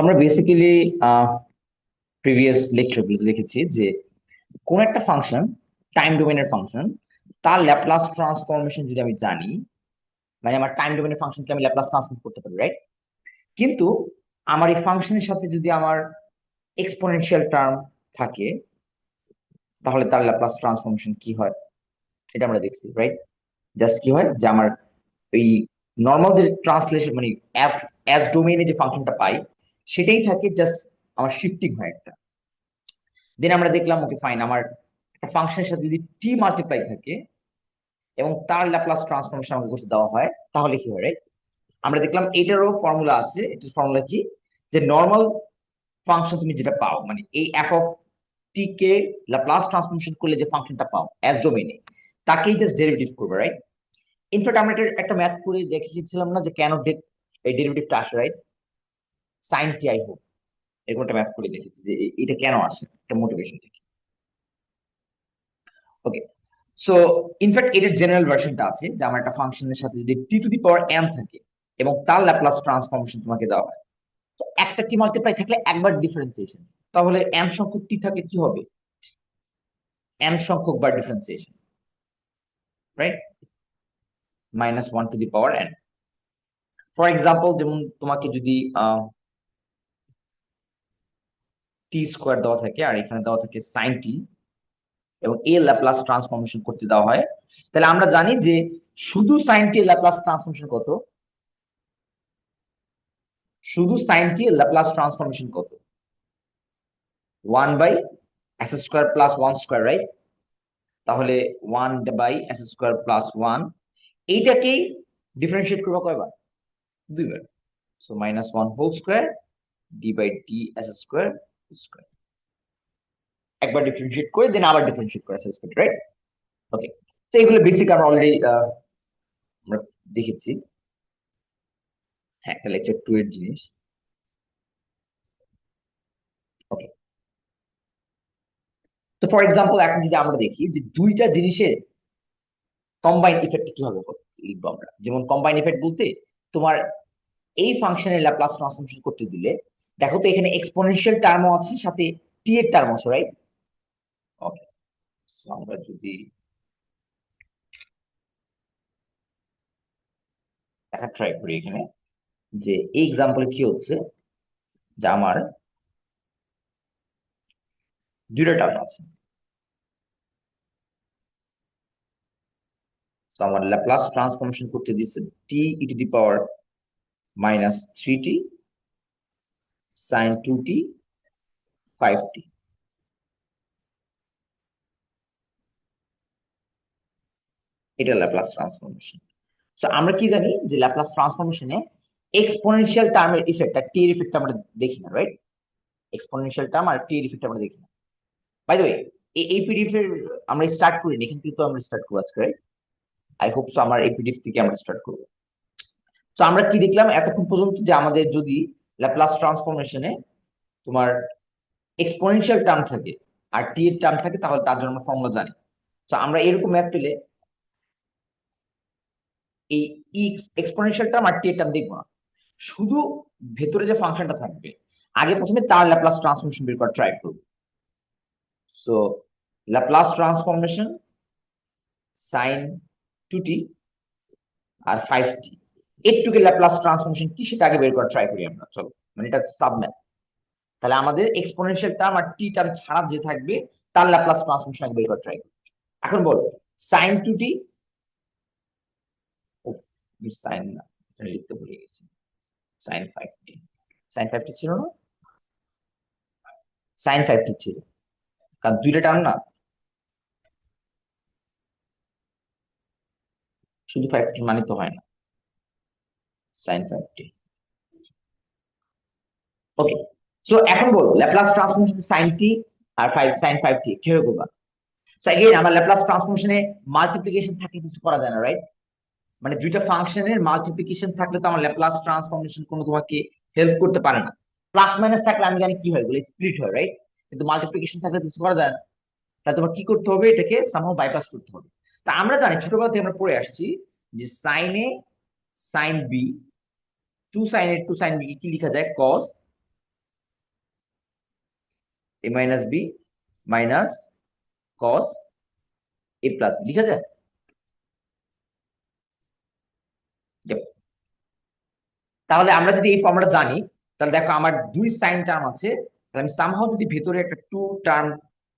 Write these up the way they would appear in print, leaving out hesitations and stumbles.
আমরা basically previous লেকচারগুলো দেখেছি যে কোন একটা ফাংশন টাইম ডোমেনের ফাংশন তার ল্যাপ্লাস ট্রান্সফরমেশন যদি আমি জানি, মানে আমার টাইম ডোমেনের ফাংশনকে আমি ল্যাপ্লাস ট্রান্সফর্ম করতে পারি, রাইট? কিন্তু আমার এই ফাংশনের সাথে যদি আমার এক্সপোনেনশিয়াল টার্ম থাকে, তাহলে তার ল্যাপ্লাস ট্রান্সফরমেশন কি হয় এটা আমরা দেখছি, রাইট? জাস্ট কি হয় যে আমার এই নর্মাল যে ট্রান্সলেশন মানে অ্যাজ ডোমেইনে যে ফাংশনটা পাই সেটাই থাকে, জাস্ট আমার শিফটিং হয় একটা। দেন আমরা দেখলাম ওকে ফাইন, আমার একটা ফাংশনের সাথে যদি টি মাল্টিপ্লাই থাকে এবং তার ল্যাপ্লাস ট্রান্সফরমেশন আমাকে করতে দেওয়া হয়, তাহলে কি হয়, right? আমরা দেখলাম এটারও ফর্মুলা আছে। এটার ফর্মুলা কি, যে নর্মাল ফাংশন তুমি যেটা পাও, মানে এই F of T K Laplace transformation করলে যে ফাংশনটা পাও অ্যাজ ডোমেইনে, তাকেই জাস্ট ডেরিভেটিভ করবে, রাইট? ইনফ্যাক্ট আমরা এটা একটা ম্যাথ করে দেখিয়েছিলাম না যে কেন এই ডেরিভেটিভটা আসে, right? Sine T I hope এরকম একটা ম্যাথ করে দেখেছি যে এটা কেন আসে, একটা মোটিভেশন থেকে। ওকে, সো ইনফ্যাক্ট এটার জেনারেল ভার্সনটা আছে যে আমার একটা ফাংশনের সাথে যদি টি টু দি পাওয়ার এন থাকে এবং তার ল্যাপ্লাস ট্রান্সফরমেশন তোমাকে দেওয়া হয়, তো একটা টি মাল্টিপ্লাই থাকলে একবার ডিফারেন্সিয়েশন, তাহলে এন সংখ্যক টি থাকে কি হবে, এন সংখ্যক বার differentiation, right? Minus one to the power n. For example, যেমন তোমাকে যদি টি স্কোয়ার দেওয়া থাকে আর এখানে দেওয়া থাকে সাইন টি, এবং এ ল্যাপ্লাস ট্রান্সফরমেশন করতে দেওয়া হয়, তাহলে আমরা জানি যে শুধু সাইন টি ল্যাপ্লাস ট্রান্সফরমেশন কত, শুধু সাইন টি ল্যাপ্লাস ট্রান্সফরমেশন কত, one by s square plus one square, right? তাহলে one by s square plus one, এইটাকেই ডিফারেন্সিয়েট করবো কয়বার, দুইবার। So minus one whole square d by d s square square, একবার differentiate করে then আবার differentiate করে এস স্কোয়ার, রাইট? ওকে, তো এগুলো বেসিক আমরা অলরেডি আমরা দেখেছি। হ্যাঁ, একটা লেকচার টু এর জিনিস। ওকে, তো ফর এক্সাম্পল এখন যদি আমরা দেখি যে দুইটা জিনিসের কম্বাইন ইফেক্ট কিভাবে লিখবো আমরা, যেমন কম্বাইন ইফেক্ট বলতে তোমার এই ফাংশনের ল্যাপ্লাস ট্রান্সফরমেশন করতে দিলে, দেখো তো এখানে এক্সপোনেনশিয়াল টার্মও আছে সাথে টি এর টার্ম আছে, রাইট? ওকে, আমরা যদি দেখা ট্রাই করি এখানে যে এই এক্সাম্পলে কি হচ্ছে, যে আমার দুইটা টার্ম আছে। তো আমার ল্যাপ্লাস ট্রান্সফরমেশন করতে দিচ্ছে t e to the power minus three t sine two t five t, এটা ল্যাপ্লাস ট্রান্সফরমেশন। তো আমরা কি জানি যে ল্যাপ্লাস ট্রান্সফরমেশনে এক্সপোনেনশিয়াল টার্মের ইফেক্ট আর টি এর ইফেক্ট আমরা দেখি না, রাইট? এক্সপোনেনশিয়াল টার্ম আর টি এর ইফেক্ট আমরা দেখি না। বাই দ্য ওয়ে, এই পিডিএফ এর আমরা স্টার্ট করিনি, এখান থেকে তো আমরা স্টার্ট করবো আজকে, রাইট? আই হোপ সো আমার এই পিডিএফ থেকে আমরা স্টার্ট করবো। তো আমরা কি দেখলাম এতক্ষণ পর্যন্ত, যে আমাদের যদি ল্যাপ্লাস ট্রান্সফরমেশনে তোমার এক্সপোনেনশিয়াল টার্ম থাকে আর টি এর টার্ম থাকে, তাহলে তার জন্য আমরা ফর্মুলা জানি। তো আমরা এরকম ম্যাথ পেলে এই এক্সপোনেনশিয়াল টার্ম আর টি এর টার্ম দেখবো না, শুধু ভেতরে যে ফাংশনটা থাকবে আগে প্রথমে তার ল্যাপ্লাস ট্রান্সফরমেশন বের করার ট্রাই করবো। So Laplace transformation sine two t আর ফাইভ টি, একটুকে ল্যাপ্লাস ট্রান্সফরমেশন কি সেটা আগে বের করার ট্রাই করি আমরা, চলো। মানে এটা সাবম্যাথ। তাহলে আমাদের এক্সপোনেনশিয়াল টার্ম আর টি টার্ম ছাড়া যে থাকবে তার ল্যাপ্লাস ট্রান্সফরমেশন আগে বের করার ট্রাই করি। এখন বলো, সাইন টু টি, সাইন না, লিখতে ভুলে গেছি, সাইন ফাইভ টি, সাইন ফাইভ টি ছিল না, সাইন ফাইভ টি ছিল, কারণ দুইটা টার্ম না, শুধু ফাইভ টি মানে তো হয় না, সাইন ফাইভ টি। ওকে, সো এখন বলো ল্যাপ্লাস ট্রান্সফরমেশন সাইন টি আর ফাইভ সাইন ফাইভ টি কিভাবে করবা? সো এগেইন আমার ল্যাপ্লাস ট্রান্সফরমেশনে মাল্টিপ্লিকেশন থাকলে কিছু করা যায় না, রাইট? মানে দুইটা ফাংশনের মাল্টিপ্লিকেশন থাকলে তো আমার ল্যাপ্লাস ট্রান্সফরমেশন কোনো তোমাকে হেল্প করতে পারে না। প্লাস মাইনাস থাকলে আমি জানি কি হয়, এগুলো স্প্লিট হয়, রাইট? কিন্তু মাল্টিপ্লিকেশন থাকলে কিছু করা যায় না। তাহলে তোমার কি করতে হবে, এটাকে সামহাও বাইপাস করতে হবে। তা আমরা জানি ছোটবেলা থেকে আমরা পড়ে আসছি যে সাইন এ সাইন বি, টু সাইন এ টু সাইন বি কি লেখা যায়, কস এ মাইনাস বি মাইনাস কস এ প্লাস বি, ঠিক আছে। Yep. তাহলে আমরা যদি এই ফর্মুলাটা জানি, তাহলে দেখো আমার দুই সাইন টার্ম আছে, তাহলে আমি সামহাও যদি ভেতরে একটা টু টার্ম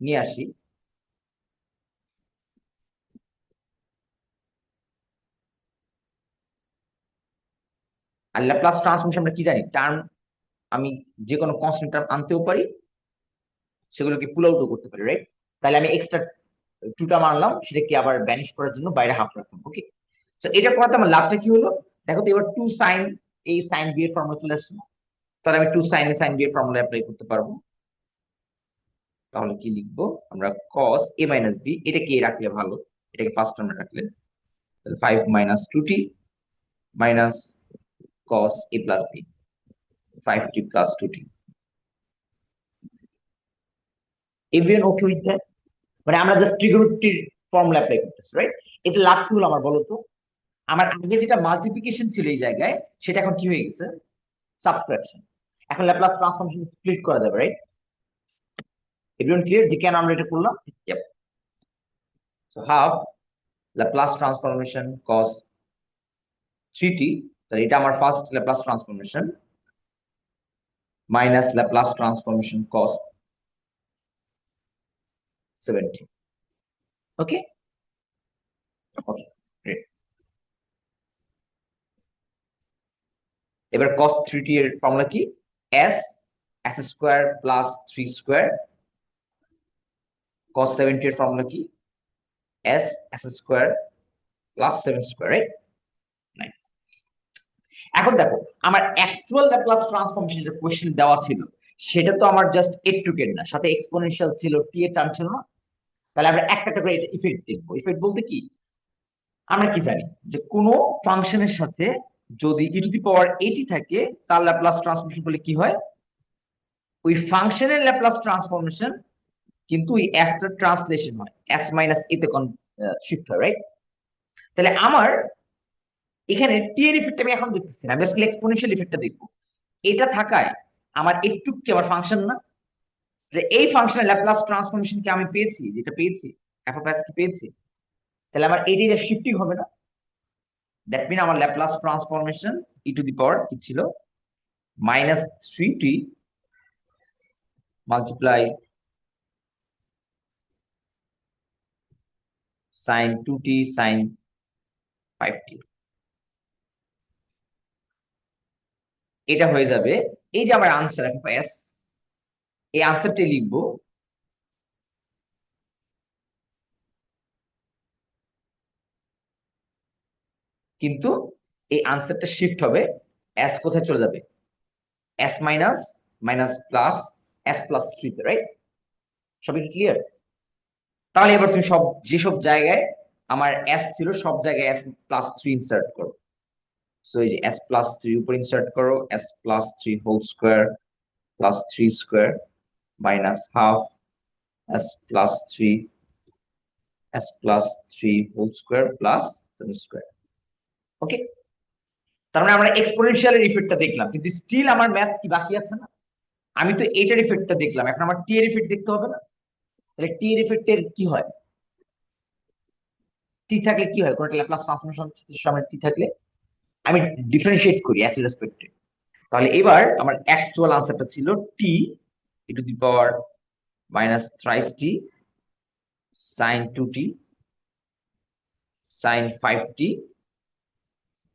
নিয়ে আসি, আর ল্যাপ্লাস ট্রান্সফর্মেশন আমরা কি জানি, টার্ম আমি যে কোনো কনস্ট্যান্ট টার্ম আনতেও পারি, সেগুলোকে পুল আউটও করতে পারি, রাইট। তাহলে আমি এক্সট্রা টুটা মানলাম, সেটাকে আবার ব্যানিশ করার জন্য বাইরে হাফ রাখলাম, ওকে। তো এটা করাতে আমার লাভটা কি হলো, দেখো তো এবার টু সাইন এই সাইন বি এর ফর্মুলা চলে আসছে না? তাহলে আমি টু সাইন এ সাইন বি এর ফর্মুলা অ্যাপ্লাই করতে পারবো। তাহলে কি লিখবো আমরা, cos a মাইনাস বি, এটাকে রাখলে ভালো, এটাকে ফার্স্ট টার্মে রাখলে, তাহলে 5 - 2t minus cos a plus B, 5t plus 2t। Everyone okay with that? মানে আমরা জাস্ট ট্রিগোনোমেট্রির ফর্মুলা অ্যাপ্লাই করতেছি, রাইট। এটা লাভ কি হলো আমার বলো তো, আমার আগে যেটা মাল্টিপ্লিকেশন ছিল এই জায়গায়, সেটা এখন কি হয়ে গেছে, সাবট্রাকশন। এখন ল্যাপ্লাস ট্রান্সফর্মেশন স্প্লিট করা যাবে, রাইট। এভরিওয়ান ক্লিয়ার যে কেন আমরা এটা করলাম? Yep. So half Laplace transformation cos 3t, তাহলে এটা আমার first Laplace transformation, minus Laplace transformation cos 70। ওকে, ওকে, গ্রেট। এবার cos 3t এর ফর্মুলা কি, s s square plus 3 square, cos 70 এর ফর্মুলা কি, s s square plus 7 square, right. Nice. এখন দেখো, আমার অ্যাকচুয়াল ল্যাপ্লাস ট্রান্সফরমেশন যে কোশ্চেন দেওয়া ছিল, সেটা তো আমার জাস্ট একটুকের না, সাথে এক্সপোনেনশিয়াল ছিল, টি এর টার্ম ছিল না। তাহলে আমরা একটা একটা করে ইফেক্ট দেখবো। ইফেক্ট বলতে কি, আমরা কি জানি যে কোনো ফাংশনের সাথে যদি ই টু দি পাওয়ার এইটি থাকে, তার ল্যাপ্লাস ট্রান্সফরমেশন করলে কি হয়, ওই ফাংশনের ল্যাপ্লাস ট্রান্সফরমেশন কিন্তু ওই এস টার ট্রান্সলেশন হয়, এস মাইনাস এতে শিফট হয়, রাইট। তাহলে আমার এখানে টি এর ইফেক্ট আমি এখন দেখতেছি না, আমি জাস্ট এক্সপোনেনশিয়াল ইফেক্টটা দেখবো। এটা থাকায় আমার একটু কি আমার ফাংশন না, যে এই ফাংশনের ল্যাপ্লাস ট্রান্সফরমেশন কি আমি পেয়েছি, যেটা পেয়েছি এফ অফ এস কি পেয়েছি, তাহলে আমার এটি শিফটিং হবে না। দ্যাট মিন আমার Laplace transformation e to the power কি ছিল, minus 3t multiply sign 2t sine 5t, এটা হয়ে যাবে। এই যে আমার আনসার এফ অফ এস, এই আনসারটি লিখবো, কিন্তু এই আনসারটা শিফট হবে, এস কোথায় চলে যাবে, S minus minus plus S plus 3 তে, রাইট। সবই কি ক্লিয়ার? তাহলে এবার তুমি সব যেসব জায়গায় আমার এস ছিল, সব জায়গায় এস প্লাস 3 ইনসার্ট করো। সো এই যে এস প্লাস 3 উপর ইনসার্ট করো, s plus 3 whole square plus 3 square minus half s plus 3 s plus 3 whole square plus 7 square. Okay, তার মানে আমরা এক্সপোনেনশিয়ালের ইফেক্টটা দেখলাম, কিন্তু স্টিল আমার ম্যাথ কি বাকি আছে না? আমি তো এটার ইফেক্টটা দেখলাম, এখন আমার টি এর ইফেক্ট দেখতে হবে না? তাহলে টি এর ইফেক্টের কি হয়, টি থাকলে কি হয়, কোনটা ল্যাপ্লাস ট্রান্সফরমেশন সামনে টি থাকলে আমি ডিফারেন্সিয়েট করি অ্যাস রেসপেক্টে। তাহলে এবার আমার অ্যাকচুয়াল আনসারটা ছিল t e to the power minus thrice t sine 2t sine 5t,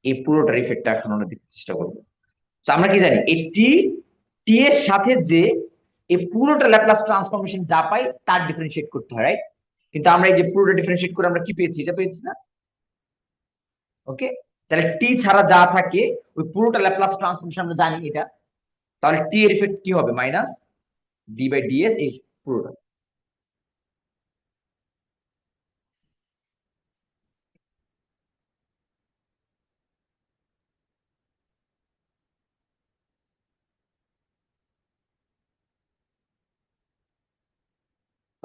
এই পুরোটার ইফেক্টটা এখন আমরা দেখতে চেষ্টা করবো। তো আমরা কি জানি, এই টি টি এর সাথে যে এই পুরোটা ল্যাপ্লাস ট্রান্সফরমেশন যা পাই তার ডিফারেন্সিয়েট করতে হয়, রাইট। কিন্তু আমরা এই যে পুরোটা ডিফারেন্সিয়েট করে আমরা কি পেয়েছি, এটা পেয়েছি না? ওকে, তাহলে টি ছাড়া যা থাকে ওই পুরোটা ল্যাপ্লাস ট্রান্সফরমেশন আমরা জানি এটা। তাহলে টি এর ইফেক্ট কি হবে, মাইনাস ডি বাই ডিএস, এই পুরোটা।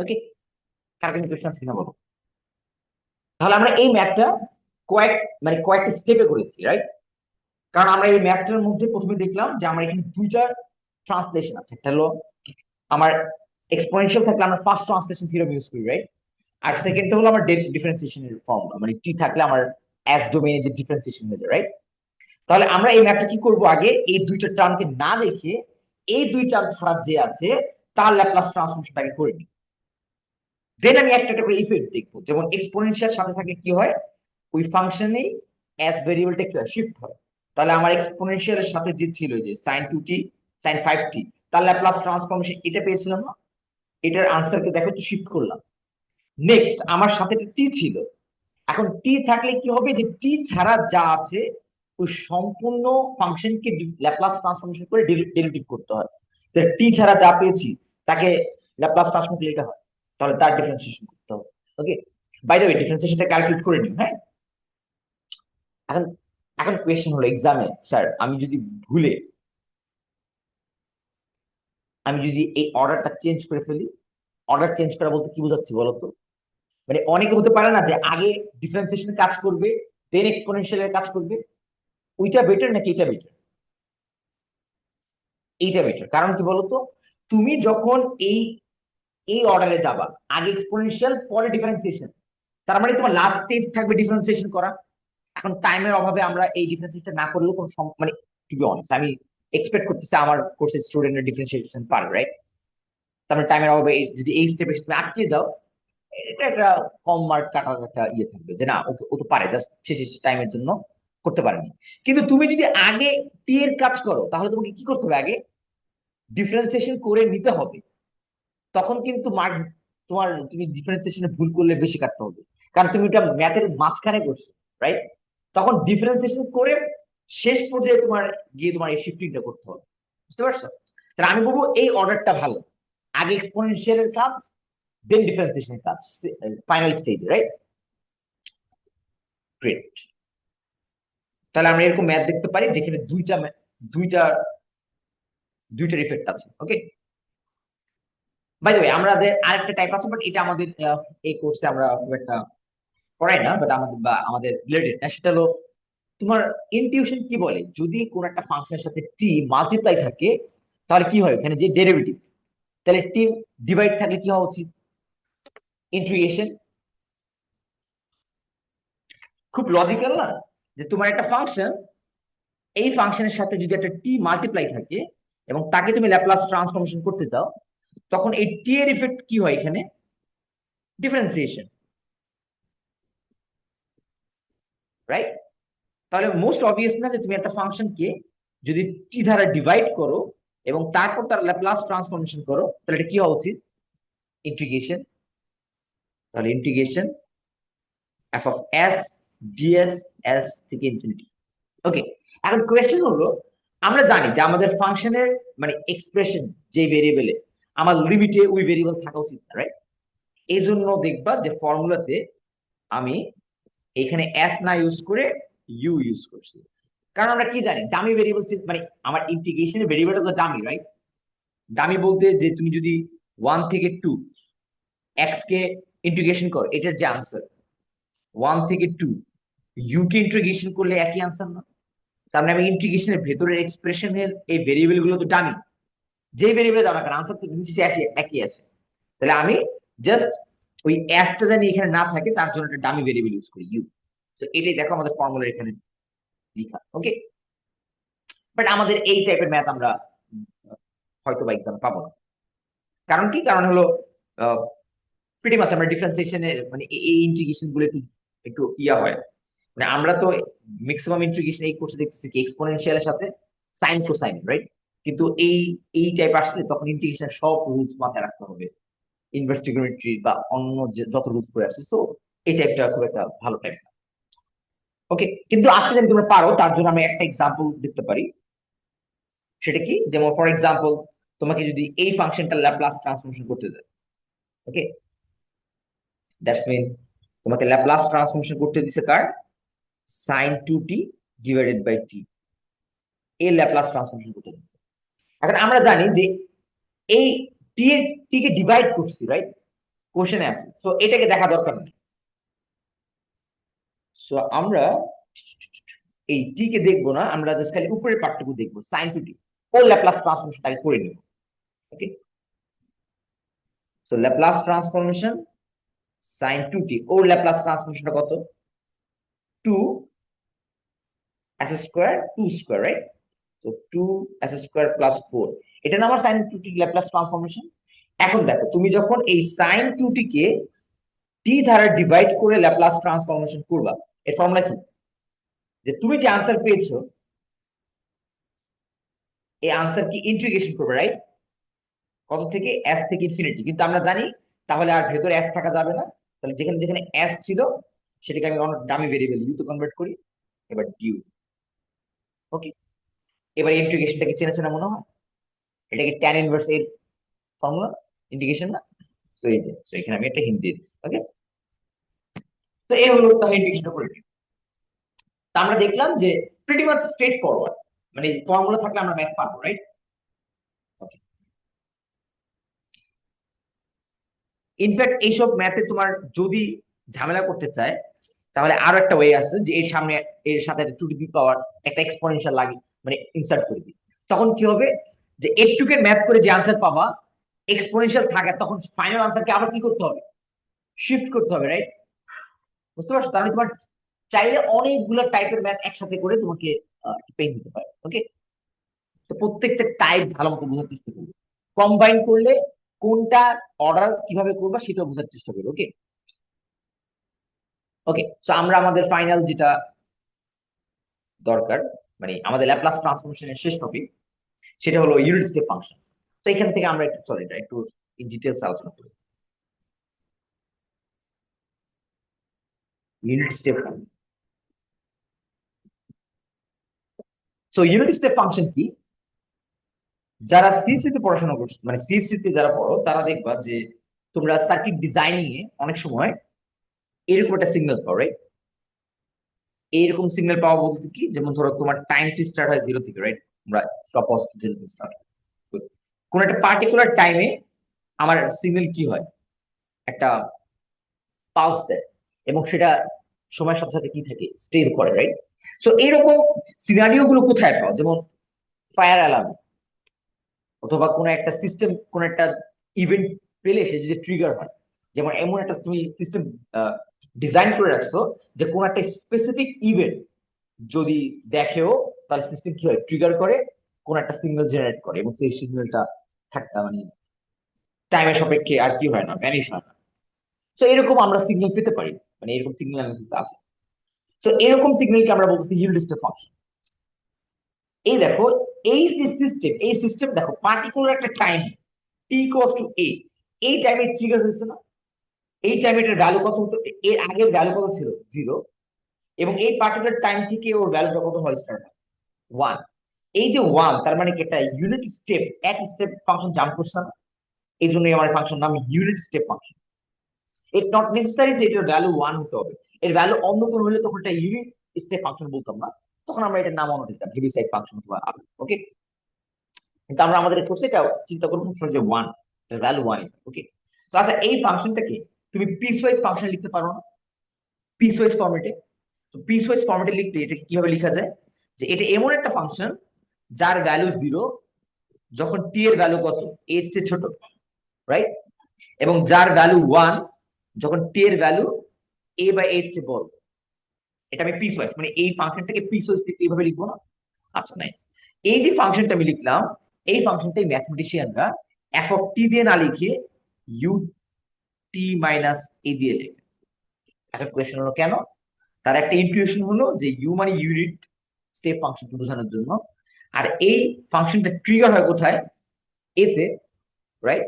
ওকে, কার কোনো কোশ্চেন আছে কিনা বলো। তাহলে আমরা এই ম্যাথটা কয়েক মানে কয়েকটা স্টেপে করেছি, রাইট। কারণ আমরা এই ম্যাথটার মধ্যে প্রথমে দেখলাম যে আমার এখানে দুইটা ট্রান্সলেশন আছে, একটা হলো আমার এক্সপোনেনশিয়াল থাকলে আমরা ফার্স্ট ট্রান্সলেশন থিওরেম ইউজ করি, রাইট? আর সেকেন্ডটা হলো আমার ডিফারেন্সিয়েশনের ফর্মুলা, মানে টি থাকলে আমার এস ডোমেইনে যে ডিফারেন্সিয়েশন হয়ে যায়, রাইট? তাহলে আমরা এই ম্যাথটা কি করব, আগে এই দুইটা টার্মকে না দেখে এই দুই টার্ম ছাড়া যে আছে তার ল্যাপ্লাস ট্রান্সফর্মেশনটাকে করে নিই। দেন আমি একটা একটা করে ইফেক্ট দেখবো, যেমন এক্সপোনেনশিয়াল সাথে থাকে কি হয়, ওই ফাংশনে এস ভেরিয়েবলটা কি হয়, শিফট হয়। তাহলে আমার এক্সপোনেনশিয়ালের সাথে যে ছিল যে sin2t sin5t, তার ল্যাপ্লাস ট্রান্সফরমেশন এটা পেয়েছিলাম না? এটার আনসারকে দেখো তো শিফট করলাম। নেক্সট আমার সাথে টি ছিল, এখন টি থাকলে কি হবে, যে টি ছাড়া যা আছে ওই সম্পূর্ণ ফাংশনকে ল্যাপ্লাস ট্রান্সফরমেশন করে ডেরিভেটিভ করতে হয়। তো টি ছাড়া যা পেয়েছি তাকে ল্যাপ্লাস ট্রান্সফর্ম লিখতে হয়, তাহলে তার ডিফারেন্সিয়েশন করতে হবে। ওকে, বাই দ্য ওয়ে ডিফারেন্সিয়েশনটা ক্যালকুলেট করে নিই, হ্যাঁ? এখন এখন কোয়েশ্চেন হলো এক্সামে, স্যার আমি যদি এই অর্ডারটা চেঞ্জ করে ফেলি, অর্ডার চেঞ্জ করা বলতে কি বোঝাচ্ছি বলতো? মানে অনেকে হতে পারে না যে আগে ডিফারেন্সিয়েশন কাজ করবে দেন এক্সপোনেনশিয়ালের কাজ করবে, ওইটা বেটার নাকি এটা বেটার? এইটা বেটার, কারণ কি বলতো, তুমি যখন এই এই অর্ডারে যাবা, আগে এক্সপোনেনশিয়াল পরে ডিফারেন্সিয়েশন, তার মানে তোমার লাস্ট স্টেজ থাকবে ডিফারেন্সিয়েশন করা। এখন টাইমের অভাবে আমরা এই ডিফারেন্সিয়েশন না করলেও কোনো মানে টু বি অনেস্ট আমি এক্সপেক্ট করতেছি আমার কোর্সের স্টুডেন্টের ডিফারেন্সিয়েশন পারবে, রাইট? তার মানে টাইমের অভাবে যদি এই স্টেপে তুমি আটকে যাও, এটা একটা কম মার্ক কাটার একটা ইয়ে থাকবে, যে না ওকে ও তো পারে, জাস্ট শেষে টাইমের জন্য করতে পারেনি। কিন্তু তুমি যদি আগে টি এর কাজ করো, তাহলে তোমাকে কি করতে হবে, আগে ডিফারেন্সিয়েশন করে নিতে হবে। তখন কিন্তু মার্ক তোমার, তুমি ডিফারেন্সিয়েশনে ভুল করলে বেশি কাটতে হবে, কারণ তুমি এটা ম্যাথের মাঝখানে করছো, রাইট? তখন ডিফারেন্সিয়েশন করে শেষ পর্যায়ে তোমার গিয়ে তোমার এই শিফটিংটা করতে হবে, বুঝতে পারছো? তাহলে আমি বলবো এই অর্ডারটা ভালো, আগে এক্সপোনেনশিয়ালের কাজ দেন ডিফারেন্সিয়েশনের কাজ ফাইনাল স্টেজে, রাইট? গ্রেট। তাহলে আমরা এরকম ম্যাথ দেখতে পারি যেখানে দুইটা দুইটার ইফেক্ট আছে। ওকে, বাই দ্য ওয়ে আমাদের আরেকটা টাইপ আছে, বাট এটা আমাদের এই কোর্সে আমরা খুব একটা পড়াই না, বাট আমাদের বা আমাদের রিলেটেড না, সেটা হলো তোমার ইনটিউশন কি বলে, যদি কোন একটা ফাংশনের সাথে টি মাল্টিপ্লাই থাকে তাহলে কি হয়, এখানে যে ডেরিভেটিভ, তাহলে টি ডিভাইড থাকলে কি হওয়া উচিত, ইন্টিগ্রেশন। খুব লজিক্যাল না, যে তোমার একটা ফাংশন, এই ফাংশনের সাথে যদি একটা টি মাল্টিপ্লাই থাকে এবং তাকে তুমি ল্যাপ্লাস ট্রান্সফরমেশন করতে চাও, তখন এই টি এর ইফেক্ট কি হয় এখানে, ডিফারেন্সিয়েশন, রাইট? তাহলে মোস্ট অবভিয়াস না যে তুমি একটা ফাংশনকে যদি টি দ্বারা ডিভাইড করো এবং তারপর তার ল্যাপ্লাস ট্রান্সফরমেশন করো, তাহলে এটা কি হওয়া উচিত, ইন্টিগ্রেশন। তাহলে integration F of S DS S থেকে ইনফিনিটি। ওকে, এখন কোয়েশ্চেন হলো, আমরা জানি যে আমাদের ফাংশনের মানে এক্সপ্রেশন যে ভেরিয়েবলে আমার লিমিটে ওই ভেরিয়েবল থাকা উচিত, রাইট? এই জন্য দেখবা যে ফর্মুলাতে আমি এখানে এস না ইউজ করে ইউ ইউজ করছি, কারণ আমরা কি জানি ডামি ভেরিয়েবল, মানে আমার ইন্টিগ্রেশনের ভেরিয়েবলটা তো ডামি, রাইট? ডামি বলতে যে তুমি যদি 1 থেকে 2 এক্স কে ইন্টিগ্রেশন করো, এটার যে আনসার 1 থেকে 2 ইউ কে ইন্টিগ্রেশন করলে একই আনসার না? তার মানে আমি ইন্টিগ্রেশনের ভেতরের এক্সপ্রেশনের এই ভেরিয়েবল গুলো তো ডামি, যে ভেরিয়েবল দাও না কেন আনসার তো দিন শেষে আসে একই আসে। তাহলে আমি জাস্ট ওই এসটা জানি এখানে না থাকে, তার জন্য একটা ডামি ভেরিয়েবল ইউজ করি ইউ। তো এটাই দেখো আমাদের ফর্মুলা এখানে লেখা। ওকে, বাট আমাদের এই টাইপের ম্যাথ আমরা হয়তো বা এক্সামে পাবো না। কারণ কি, কারণ হলো প্রিটি মাচ আমরা ডিফারেন্সিয়েশনের মানে এই ইন্টিগ্রেশন গুলো একটু একটু ইয়া হয়, মানে আমরা তো ম্যাক্সিমাম ইন্টিগ্রেশন এই কোর্সে দেখতেছি কি এক্সপোনেনশিয়ালের সাথে সাইন কোসাইন, রাইট? কিন্তু এই টাইপ আসলে তখন ইন্টিগ্রেশন সব রুলস মাথায় রাখতে হবে, ইনভার্স ট্রিগোনোমেট্রি বা অন্য যে যত রুলস করে আসছে, সো এই টাইপটা খুব একটা ভালো টাইপ। ওকে, কিন্তু আজকে যদি তোমরা পারো তার জন্য আমি একটা এক্সাম্পল দিতে পারি। সেটা কি, যেমন ফর এক্সাম্পল তোমাকে যদি এই ফাংশনটা ল্যাপ্লাস ট্রান্সফরমেশন করতে দেয়, ওকে, দ্যাটস মিন তোমাকে ল্যাপ্লাস ট্রান্সফরমেশন করতে দিছে কার, sin2t ডিভাইডেড বাই টি, এর ল্যাপ্লাস ট্রান্সফরমেশন করতে দিছে। এখন আমরা জানি যে এই টি কে ডিভাইড করছি, রাইট? কোশ্চেনে আছে, সো এটাকে দেখা দরকার নেই। সো আমরা এই টি কে দেখবো না, আমরা জাস্ট খালি উপরের পার্টটুকু দেখবো, sin2t, ওর ল্যাপ্লাস ট্রান্সফরমেশনটাকে করে নিব। ওকে, তো ল্যাপ্লাস ট্রান্সফরমেশন sin 2t, ওর ল্যাপ্লাস ট্রান্সফরমেশনটা কত? 2 s স্কয়ার 2 স্কয়ার, রাইট? তো 2 s স্কয়ার প্লাস 4, এটা না আমার sin 2t ল্যাপ্লাস ট্রান্সফরমেশন। এখন দেখো, তুমি যখন এই sin 2t কে t দ্বারা ডিভাইড করে ল্যাপ্লাস ট্রান্সফরমেশন করবা, এর ফর্মুলা কি? যে তুমি যে আনসার পেয়েছো, এই আনসার কি ইন্টিগ্রেশন করবে, রাইট? কত থেকে? s থেকে ইনফিনিটি, কিন্তু আমরা জানি তাহলে আর ভেতরে s থাকা যাবে না। তাহলে যেখানে যেখানে s ছিল সেটাকে আমি অন্য ডামি ভেরিয়েবল u তে কনভার্ট করি, এবার du। ওকে, এবার ইন্টিগ্রেশনটা কি চেনা চেনা মনে হয়? এটা কি tan ইনভার্স এর ফর্মুলা ইন্টিগ্রেশন না? তো এই যে, তো এখানে আমি একটা হিন্ট দিয়ে দিচ্ছি। ওকে, তো এই হলো তাহলে ইন্টিগ্রেশনটা করে নিই। তা আমরা দেখলাম যে প্রিটি মাচ স্ট্রেট ফরওয়ার্ড, মানে ফর্মুলা থাকলে আমরা ম্যাথ পারবো, রাইট? ওকে, ইনফ্যাক্ট এইসব ম্যাথে তোমার যদি ঝামেলা করতে চায়, তাহলে আরো একটা ওয়ে আছে যে এর সামনে, এর সাথে টু টু দি পাওয়ার একটা এক্সপোনেনশিয়াল লাগে, মানে ইনসার্ট করে দিই। তখন কি হবে, যে এটুকে ম্যাথ করে যে আনসার পাবা এক্সপোনেনশিয়াল থাকে, তখন ফাইনাল আনসারকে আবার কি করতে হবে? শিফট করতে হবে, রাইট? বুঝতে পারছো? তাহলে তোমার চাইলে অনেকগুলো টাইপের ম্যাথ একসাথে করে তোমাকে পেন দিতে পারে। ওকে, তো প্রত্যেকটা টাইপ ভালো মতো বোঝার চেষ্টা করবে, কম্বাইন করলে কোনটা অর্ডার কিভাবে করবা সেটাও বোঝার চেষ্টা করবে। ওকে, ওকে, সো আমরা আমাদের ফাইনাল যেটা দরকার, মানে আমাদের ল্যাপ্লাস ট্রান্সফরমেশনের শেষ টপিক, সেটা হলো ইউনিট স্টেপ ফাংশন। তো এখান থেকে আমরা একটু চলে এটা একটু ইন ডিটেলস আলোচনা করি। Unit step function, so unit step function কি? যারা সিএসসি তে পড়াশোনা করছো, মানে সিএসসি তে যারা পড়ো, তারা দেখবা যে তোমরা সার্কিট ডিজাইনিং এ অনেক সময় এরকম একটা সিগন্যাল পাও, রাইট? এইরকম সিগন্যাল পাওয়া বলতে কি, যেমন ধরো তোমার টাইম টি স্টার্ট হয় 0 থেকে, রাইট? আমরা সব জিরো থেকে স্টার্ট, কোন একটা পার্টিকুলার টাইমে আমার সিগন্যাল কি হয়, একটা পালস দেয়, এবং সেটা সময়ের সাথে সাথে কি থাকে, স্টে করে, রাইট? সো এইরকম সিনারিও গুলো কোথায় পাও? যেমন ফায়ার অ্যালার্ম, অথবা কোন একটা সিস্টেম কোন একটা ইভেন্ট পেলে সে যদি ট্রিগার হয়, যেমন এমন একটা তুমি সিস্টেম ডিজাইন করে রাখছো যে কোন একটা স্পেসিফিক ইভেন্ট যদি দেখেও, তাহলে সিস্টেম কি হয়, ট্রিগার করে কোন একটা সিগন্যাল জেনারেট করে, এবং সেই সিগন্যালটা থাকতে মানে টাইমের সাপেক্ষে আর কি হয় না, ভ্যানিশ হয় না। তো এরকম আমরা সিগন্যাল পেতে পারি, মানে এরকম সিগন্যাল অ্যানালিসিস আছে। তো এরকম সিগন্যালকে আমরা বলতেছি হিউরিস্টিক স্টেপ ফাংশন। এই দেখো, এই সিস্টেম দেখো পার্টিকুলার একটা টাইম টি ইকুয়ালস টু এ, এই টাইমে ট্রিগার হয়েছে না? এই টাইমে এটার ভ্যালু কত হতো? এর আগের ভ্যালু কত ছিল? 0। এবং এই পার্টিকুলার টাইম থেকে ওর ভ্যালুটা কত হয়? স্টার্ট হয় 1। এই যে 1, তার মানে কি এটা ইউনিট স্টেপ, এক স্টেপ ফাংশন জাম্প করছে না? এই জন্যই আমার ফাংশন নাম unit step function. It not necessary যে এটার ভ্যালু 1 হতে হবে, এর ভ্যালু অন্য কোনো হলে তখন এটা ইউনিট স্টেপ ফাংশন বলতাম না, তখন আমরা এটার নাম অন্য দিতাম হেভিসাইড ফাংশন অথবা। ওকে, কিন্তু আমরা আমাদের কোর্সে এটা চিন্তা করবো যে 1, এর ভ্যালু 1। ওকে, তো আচ্ছা, এই ফাংশনটাকে তুমি পিসওয়াইজ ফাংশন লিখতে পারো না? পিসওয়াইজ ফরম্যাটে, তো পিসওয়াইজ ফরম্যাটে লিখলে এটা কিভাবে লেখা যায়, যে এটা এমন একটা ফাংশন যার ভ্যালু 0 যখন টি এর ভ্যালু কত, এর চেয়ে ছোট, রাইট? এবং যার ভ্যালু 1 যখন টি এর ভ্যালু এ বাই এর চেয়ে বড়। এটা আমি পিস ওয়াইজ, মানে এই ফাংশনটাকে পিস ওয়াইজ লিখতে এইভাবে লিখবো না? আচ্ছা, নাইস। এই যে ফাংশনটা আমি লিখলাম, এই ফাংশনটাই ম্যাথমেটিশিয়ানরা এফ অফ টি দিয়ে না লিখে ইউ টি মাইনাস এ দিয়ে লেখে। একটা কোয়েশ্চেন হলো কেন? তার একটা ইনটিউশন হলো যে ইউ মানে ইউনিট স্টেপ ফাংশনকে বোঝানোর জন্য, আর এই ফাংশনটা ট্রিগার হয় কোথায়? এতে, রাইট?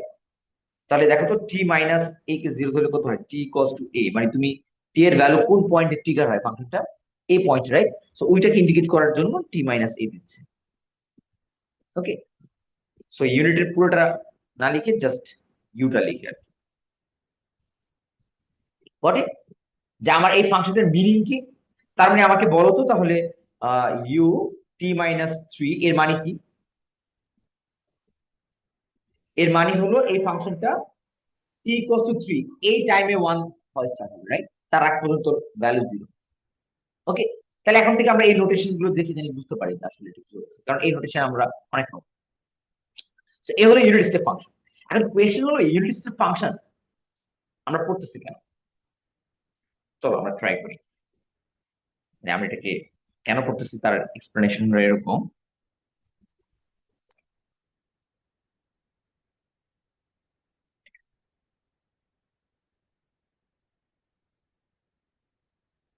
তাহলে দেখো তো, টি মাইনাস এ কে 0 ধরলে কত হয়? টি ইকুয়ালস টু এ, মানে তুমি টি এর ভ্যালু কোন পয়েন্টে ট্রিগার হয় ফাংশনটা, এই পয়েন্ট, রাইট? সো ওইটাকে ইন্ডিকেট করার জন্য টি মাইনাস এ দিচ্ছে। ওকে, সো ইউনিটের পুরোটা না লিখে জাস্ট ইউটা লিখে আর বটে, যে আমার এই ফাংশনটার মিনিং কি। তার মানে আমাকে বলো তো তাহলে, ইউ টি মাইনাস 3 এর মানে কি? এর মানে হলো এই ফাংশনটা টি ইকুয়ালস টু 3 এই টাইমে 1 হয় স্টার্ট হবে, রাইট? তার আগ পর্যন্ত ভ্যালু 0। ওকে, তাহলে এখন থেকে আমরা এই নোটেশন গুলো দেখে জানি বুঝতে পারি যে আসলে এটা কি হচ্ছে, কারণ এই নোটেশন আমরা অনেক, তো এই হলো ইউনিট স্টেপ ফাংশন। এখন কোয়েশ্চেন হলো ইউনিট স্টেপ ফাংশন আমরা পড়তেছি কেন? চলো আমরা ট্রাই করি, মানে আমরা এটাকে কেন পড়তেছি তার এক্সপ্লেনেশন এরকম।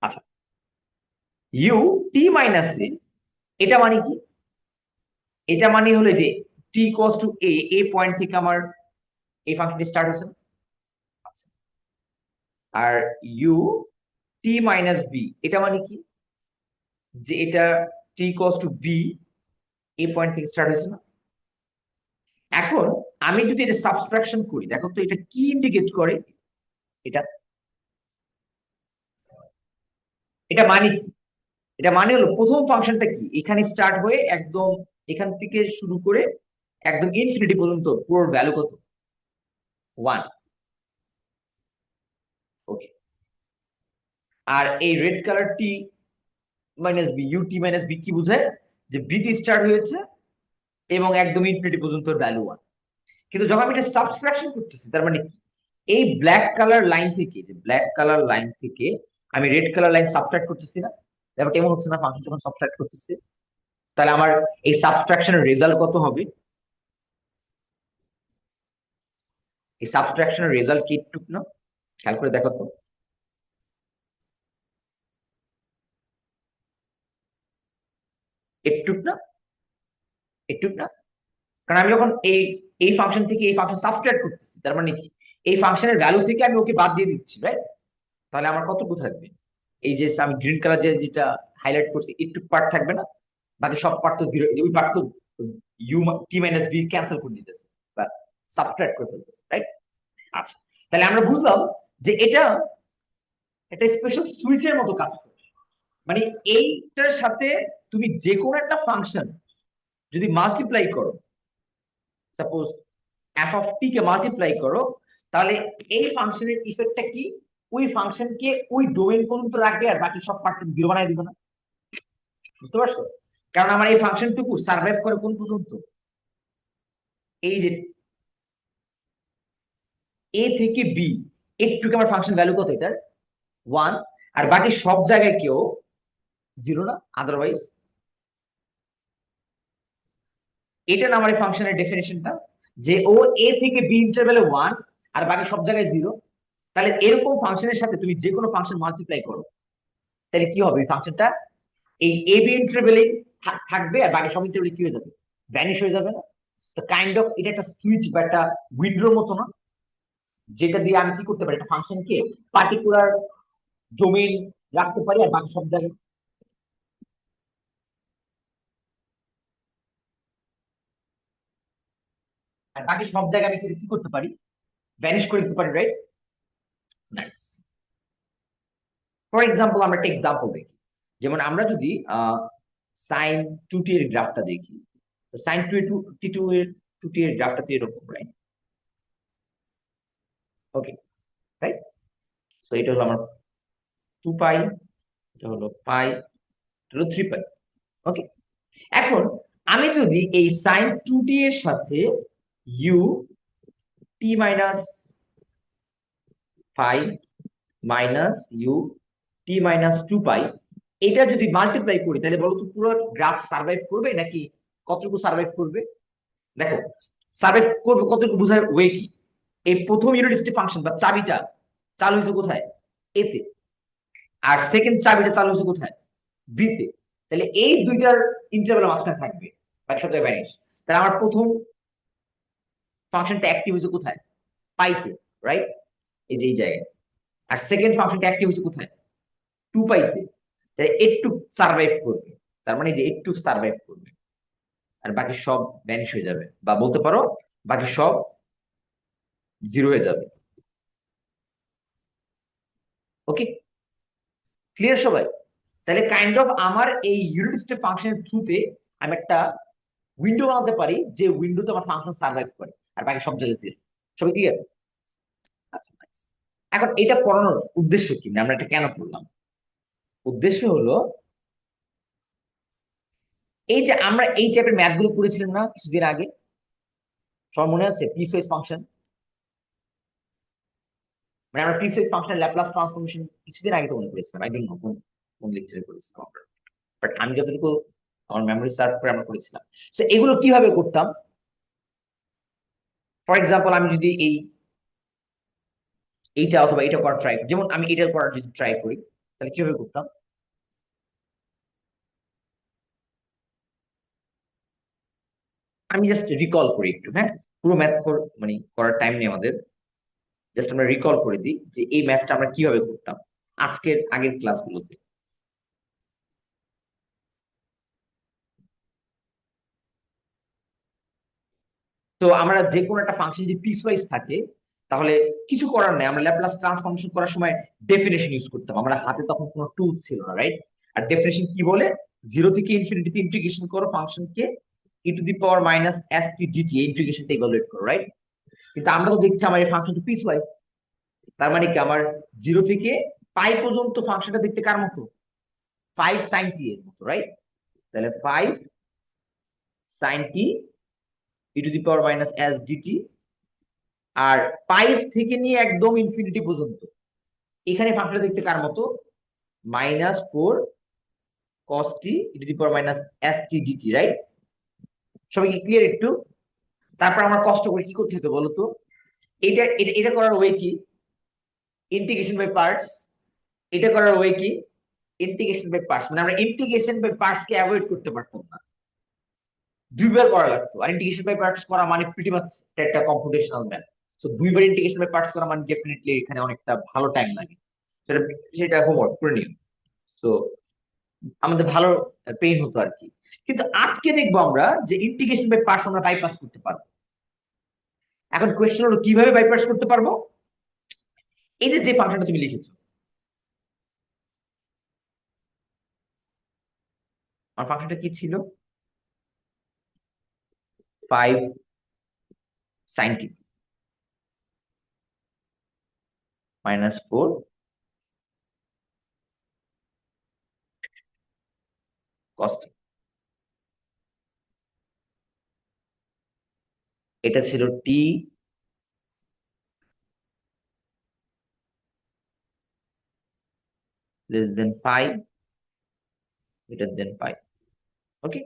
আচ্ছা, ইউ টি মাইনাস এ, এটা মানে কি? এটা মানে হলো যে t equals to a, a point থেকে আমার এই ফাংশনটি স্টার্ট হচ্ছে না? আচ্ছা, আর ইউ টি মাইনাস বি, এটা মানে কি? যে এটা t equals to b, a point থেকে স্টার্ট হয়েছে না? এখন আমি যদি এটা সাবট্রাকশন করি, দেখো তো এটা কি ইন্ডিকেট করে? এটা এটা মানে কি? এটা মানে হলো প্রথম ফাংশনটা কি, এখানে স্টার্ট হয়ে একদম এখান থেকে শুরু করে একদম ইনফিনিটি পর্যন্ত পুরো ভ্যালু কত? 1। ওকে। আর এই red colour T minus B, U টি মাইনাস বি কি বোঝায়? যে বি তে স্টার্ট হয়েছে এবং একদম ইনফিনিটি পর্যন্ত ভ্যালু 1। কিন্তু যখন আমি এটা সাবট্রাকশন করতেছি, তার মানে কি? এই ব্ল্যাক কালার লাইন থেকে, যে ব্ল্যাক কালার লাইন থেকে আমি রেড কালার লাইন সাবট্রাক্ট করতেছি না? ব্যাপারটা এমন হচ্ছে না? ফাংশন যখন সাবট্রাক্ট করতেছি, তাহলে আমার এই সাবট্রাকশনের রেজাল্ট কত হবে? এই সাবট্রাকশনের রেজাল্ট কি একটু না খেয়াল করে দেখো তো। একটু না, একটু না, কারণ আমি যখন এই এই ফাংশন থেকে এই ফাংশন সাবট্রাক্ট করতেছি, তার মানে কি? এই ফাংশনের ভ্যালু থেকে আমি ওকে বাদ দিয়ে দিচ্ছি, রাইট? তাহলে আমার কতটুকু থাকবে? এই যে আমি গ্রিন কালার যেটা হাইলাইট করছি, একটু পার্ট থাকবে না? বাকি সব পার্ট তো জিরো, ওই পার্ট তো ইউ টি মাইনাস বি ক্যান্সেল করে দিতেছে বা সাবট্রাক্ট করে ফেলতেছে, রাইট? আচ্ছা, তাহলে আমরা বুঝলাম যে এটা একটা স্পেশাল সুইচের মতো কাজ করে। মানে এইটার সাথে তুমি যে কোনো একটা ফাংশন যদি মাল্টিপ্লাই করো, suppose F of T K multiply করো, তাহলে এই ফাংশনের ইফেক্টটা কি? ওই ফাংশনকে ওই ডোমেইন পর্যন্ত রাখবে আর বাকি সব পার্ট জিরো বানাই দিবে না? বুঝতে পারছো? কারণ আমার এই ফাংশনটুকু সার্ভাইভ করে কোন পর্যন্ত? এই যে এ থেকে বি, একটু আমার ফাংশন ভ্যালু কত এটার? 1। আর বাকি সব জায়গায় কেউ জিরো না? আদারওয়াইজ এটা না আমার এই ফাংশনের ডেফিনেশনটা, যে ও এ থেকে বি ইন্টারভ্যালে 1 আর বাকি সব জায়গায় জিরো। তাহলে এরকম ফাংশনের সাথে তুমি যে কোনো ফাংশন মাল্টিপ্লাই করো, তাহলে কি হবে? এই ফাংশনটা এই এ বি ইন্টারভ্যালে থাকবে আর বাকি সব ইন্টারভ্যালে কি হয়ে যাবে? ভ্যানিশ হয়ে যাবে না? তো কাইন্ড অফ এটা একটা সুইচ বা একটা উইন্ডোর মতো না, যেটা দিয়ে আমি কি করতে পারি? একটা ফাংশনকে পার্টিকুলার ডোমেইন রাখতে পারি আর বাকি সব জায়গায়, আর বাকি সব জায়গায় আমি কি করতে পারি? ভ্যানিশ করে দিতে পারি, রাইট? নাইস। ফর এক্সাম্পল আমরা একটা এক্সাম্পল দেখি। যেমন আমরা যদি সাইন টু টি এর গ্রাফটা দেখি, তো সাইন টু এর টু টি এর গ্রাফটা তো এরকম, রাইট? ওকে, রাইট? তো এটা হলো আমার 2 পাই, এটা হলো পাই, এটা হলো 3 পাই। ওকে। এখন আমি যদি এই সাইন টু টি এর সাথে U T minus five minus U T minus 2 পাই, এটা যদি মাল্টিপ্লাই করি, তাহলে বলো তো পুরো গ্রাফ সার্ভাইভ করবে নাকি কতটুকু সার্ভাইভ করবে? দেখো, সার্ভাইভ করবে কতটুকু বোঝার ওয়ে কি? এই প্রথম ইউনিট স্টেপ ফাংশন বা চাবিটা চালু হয়েছে কোথায়? এতে। আর সেকেন্ড চাবিটা চালু হয়েছে কোথায়? বি তে। তাহলে এই দুইটার ইন্টারভ্যাল মাঝখানে থাকবে, বাকি সব জায়গায় ভ্যানিশ। তাহলে আমার প্রথম ফাংশনটা অ্যাক্টিভ হয়েছে কোথায়? পাইতে, রাইট? এই যে এই জায়গায়। আর সেকেন্ড ফাংশনটা অ্যাক্টিভ হয়েছে কোথায়? 2 পাইতে। তাহলে একটু সার্ভাইভ করবে, তার মানে যে একটু সার্ভাইভ করবে আর বাকি সব ভ্যানিশ হয়ে যাবে, বা বলতে পারো বাকি সব জিরো হয়ে যাবে। ওকে, ক্লিয়ার সবাই? তাহলে কাইন্ড অফ আমার এই ইউনিট স্টেপ ফাংশনের থ্রুতে আমি একটা উইন্ডো বানাতে পারি, যে উইন্ডোতে আমার ফাংশন সার্ভাইভ করে আর বাকি সব জায়গায় জিরো। সবাই ক্লিয়ার? আচ্ছা, nice। এখন এটা পড়ানোর উদ্দেশ্য কি, মানে আমরা এটা কেন পড়লাম? উদ্দেশ্য হলো এই যে আমরা এই টাইপের ম্যাথ গুলো করেছিলাম না কিছুদিন আগে, সবার মনে আছে পিসওয়াইজ ফাংশন? মানে আমরা পিসওয়াইজ ফাংশন ল্যাপ্লাস ট্রান্সফরমেশন কিছুদিন আগে তো মনে করেছিলাম, আই ডোন্ট নো কোন কোন লেকচারে করেছিলাম আমরা, বাট আমি যতটুকু আমার মেমোরি সার্ভ করে আমরা করেছিলাম। তো এগুলো কিভাবে করতাম? ফর এক্সাম্পল আমি যদি এইটা অথবা এটা করার ট্রাই, যেমন আমি এটা করার যদি ট্রাই করি, তাহলে কিভাবে করতাম? আমি জাস্ট রিকল করি একটু, হ্যাঁ, পুরো ম্যাথ মানে করার টাইম নেই আমাদের, জাস্ট আমরা রিকল করে দিই যে এই ম্যাথটা আমরা কিভাবে করতাম আজকের আগের ক্লাসগুলোতে। তো আমরা যে কোনো একটা ফাংশন যদি পিস ওয়াইজ থাকে, তাহলে কিছু করার নেই, আমরা ল্যাপ্লাস ট্রান্সফরমেশন করার সময় ডেফিনেশন ইউজ করতাম, আমরা হাতে তখন কোনো টুলস ছিল না, রাইট? আর ডেফিনেশন কি বলে? জিরো থেকে ইনফিনিটিতে ইন্টিগ্রেশন করো ফাংশনকে e to the power minus s t d t, ইন্টিগ্রেশনটা ইভালুয়েট করো, রাইট? কিন্তু আমরা তো দেখছি আমার এই ফাংশনটা পিস ওয়াইজ, তার মানে কি আমার জিরো থেকে পাই পর্যন্ত ফাংশনটা দেখতে কার মতো? 5 sin t এর মতো, রাইট? তাহলে 5 sin t e to the power minus s d t, আর পাই থেকে নিয়ে একদম ইনফিনিটি পর্যন্ত এখানে ফাংশনটা দেখতে কার মতো? -4 cos t e to the power minus st dt, right? সবাই কি ক্লিয়ার একটু? তারপর আমরা কষ্ট করে কি করতে হতো বলতো? এটা এটা এটা করার ওয়ে কি? Integration by parts. এটা করার ওয়ে কি? Integration by parts. মানে আমরা ইন্টিগ্রেশন বাই পার্টস কে অ্যাভয়েড করতে পারতাম না, দুইবার করা লাগতো। আর ইন্টিগ্রেশন বাই পার্টস করা মানে প্রিটি মাচ একটা কম্পিউটেশনাল ম্যাথ। সো দুইবার ইন্টিগ্রেশন বাই পার্টস করা মানে ডেফিনেটলি এখানে অনেকটা ভালো টাইম লাগে। সেটা সেটা হোমওয়ার্ক করে নিও। তো আমাদের ভালো পেইন হতো আর কি। কিন্তু আজকে দেখবো আমরা যে ইন্টিগ্রেশন বাই পার্টস আমরা বাইপাস করতে পারবো। এখন কোয়েশ্চেন হলো কিভাবে বাইপাস করতে পারবো? এই যে যে ফাংশনটা তুমি লিখেছো, আমার ফাংশনটা কি ছিল? 5 sin t -4 cos t। এটা ছিল t less than pi greater than pi। ওকে,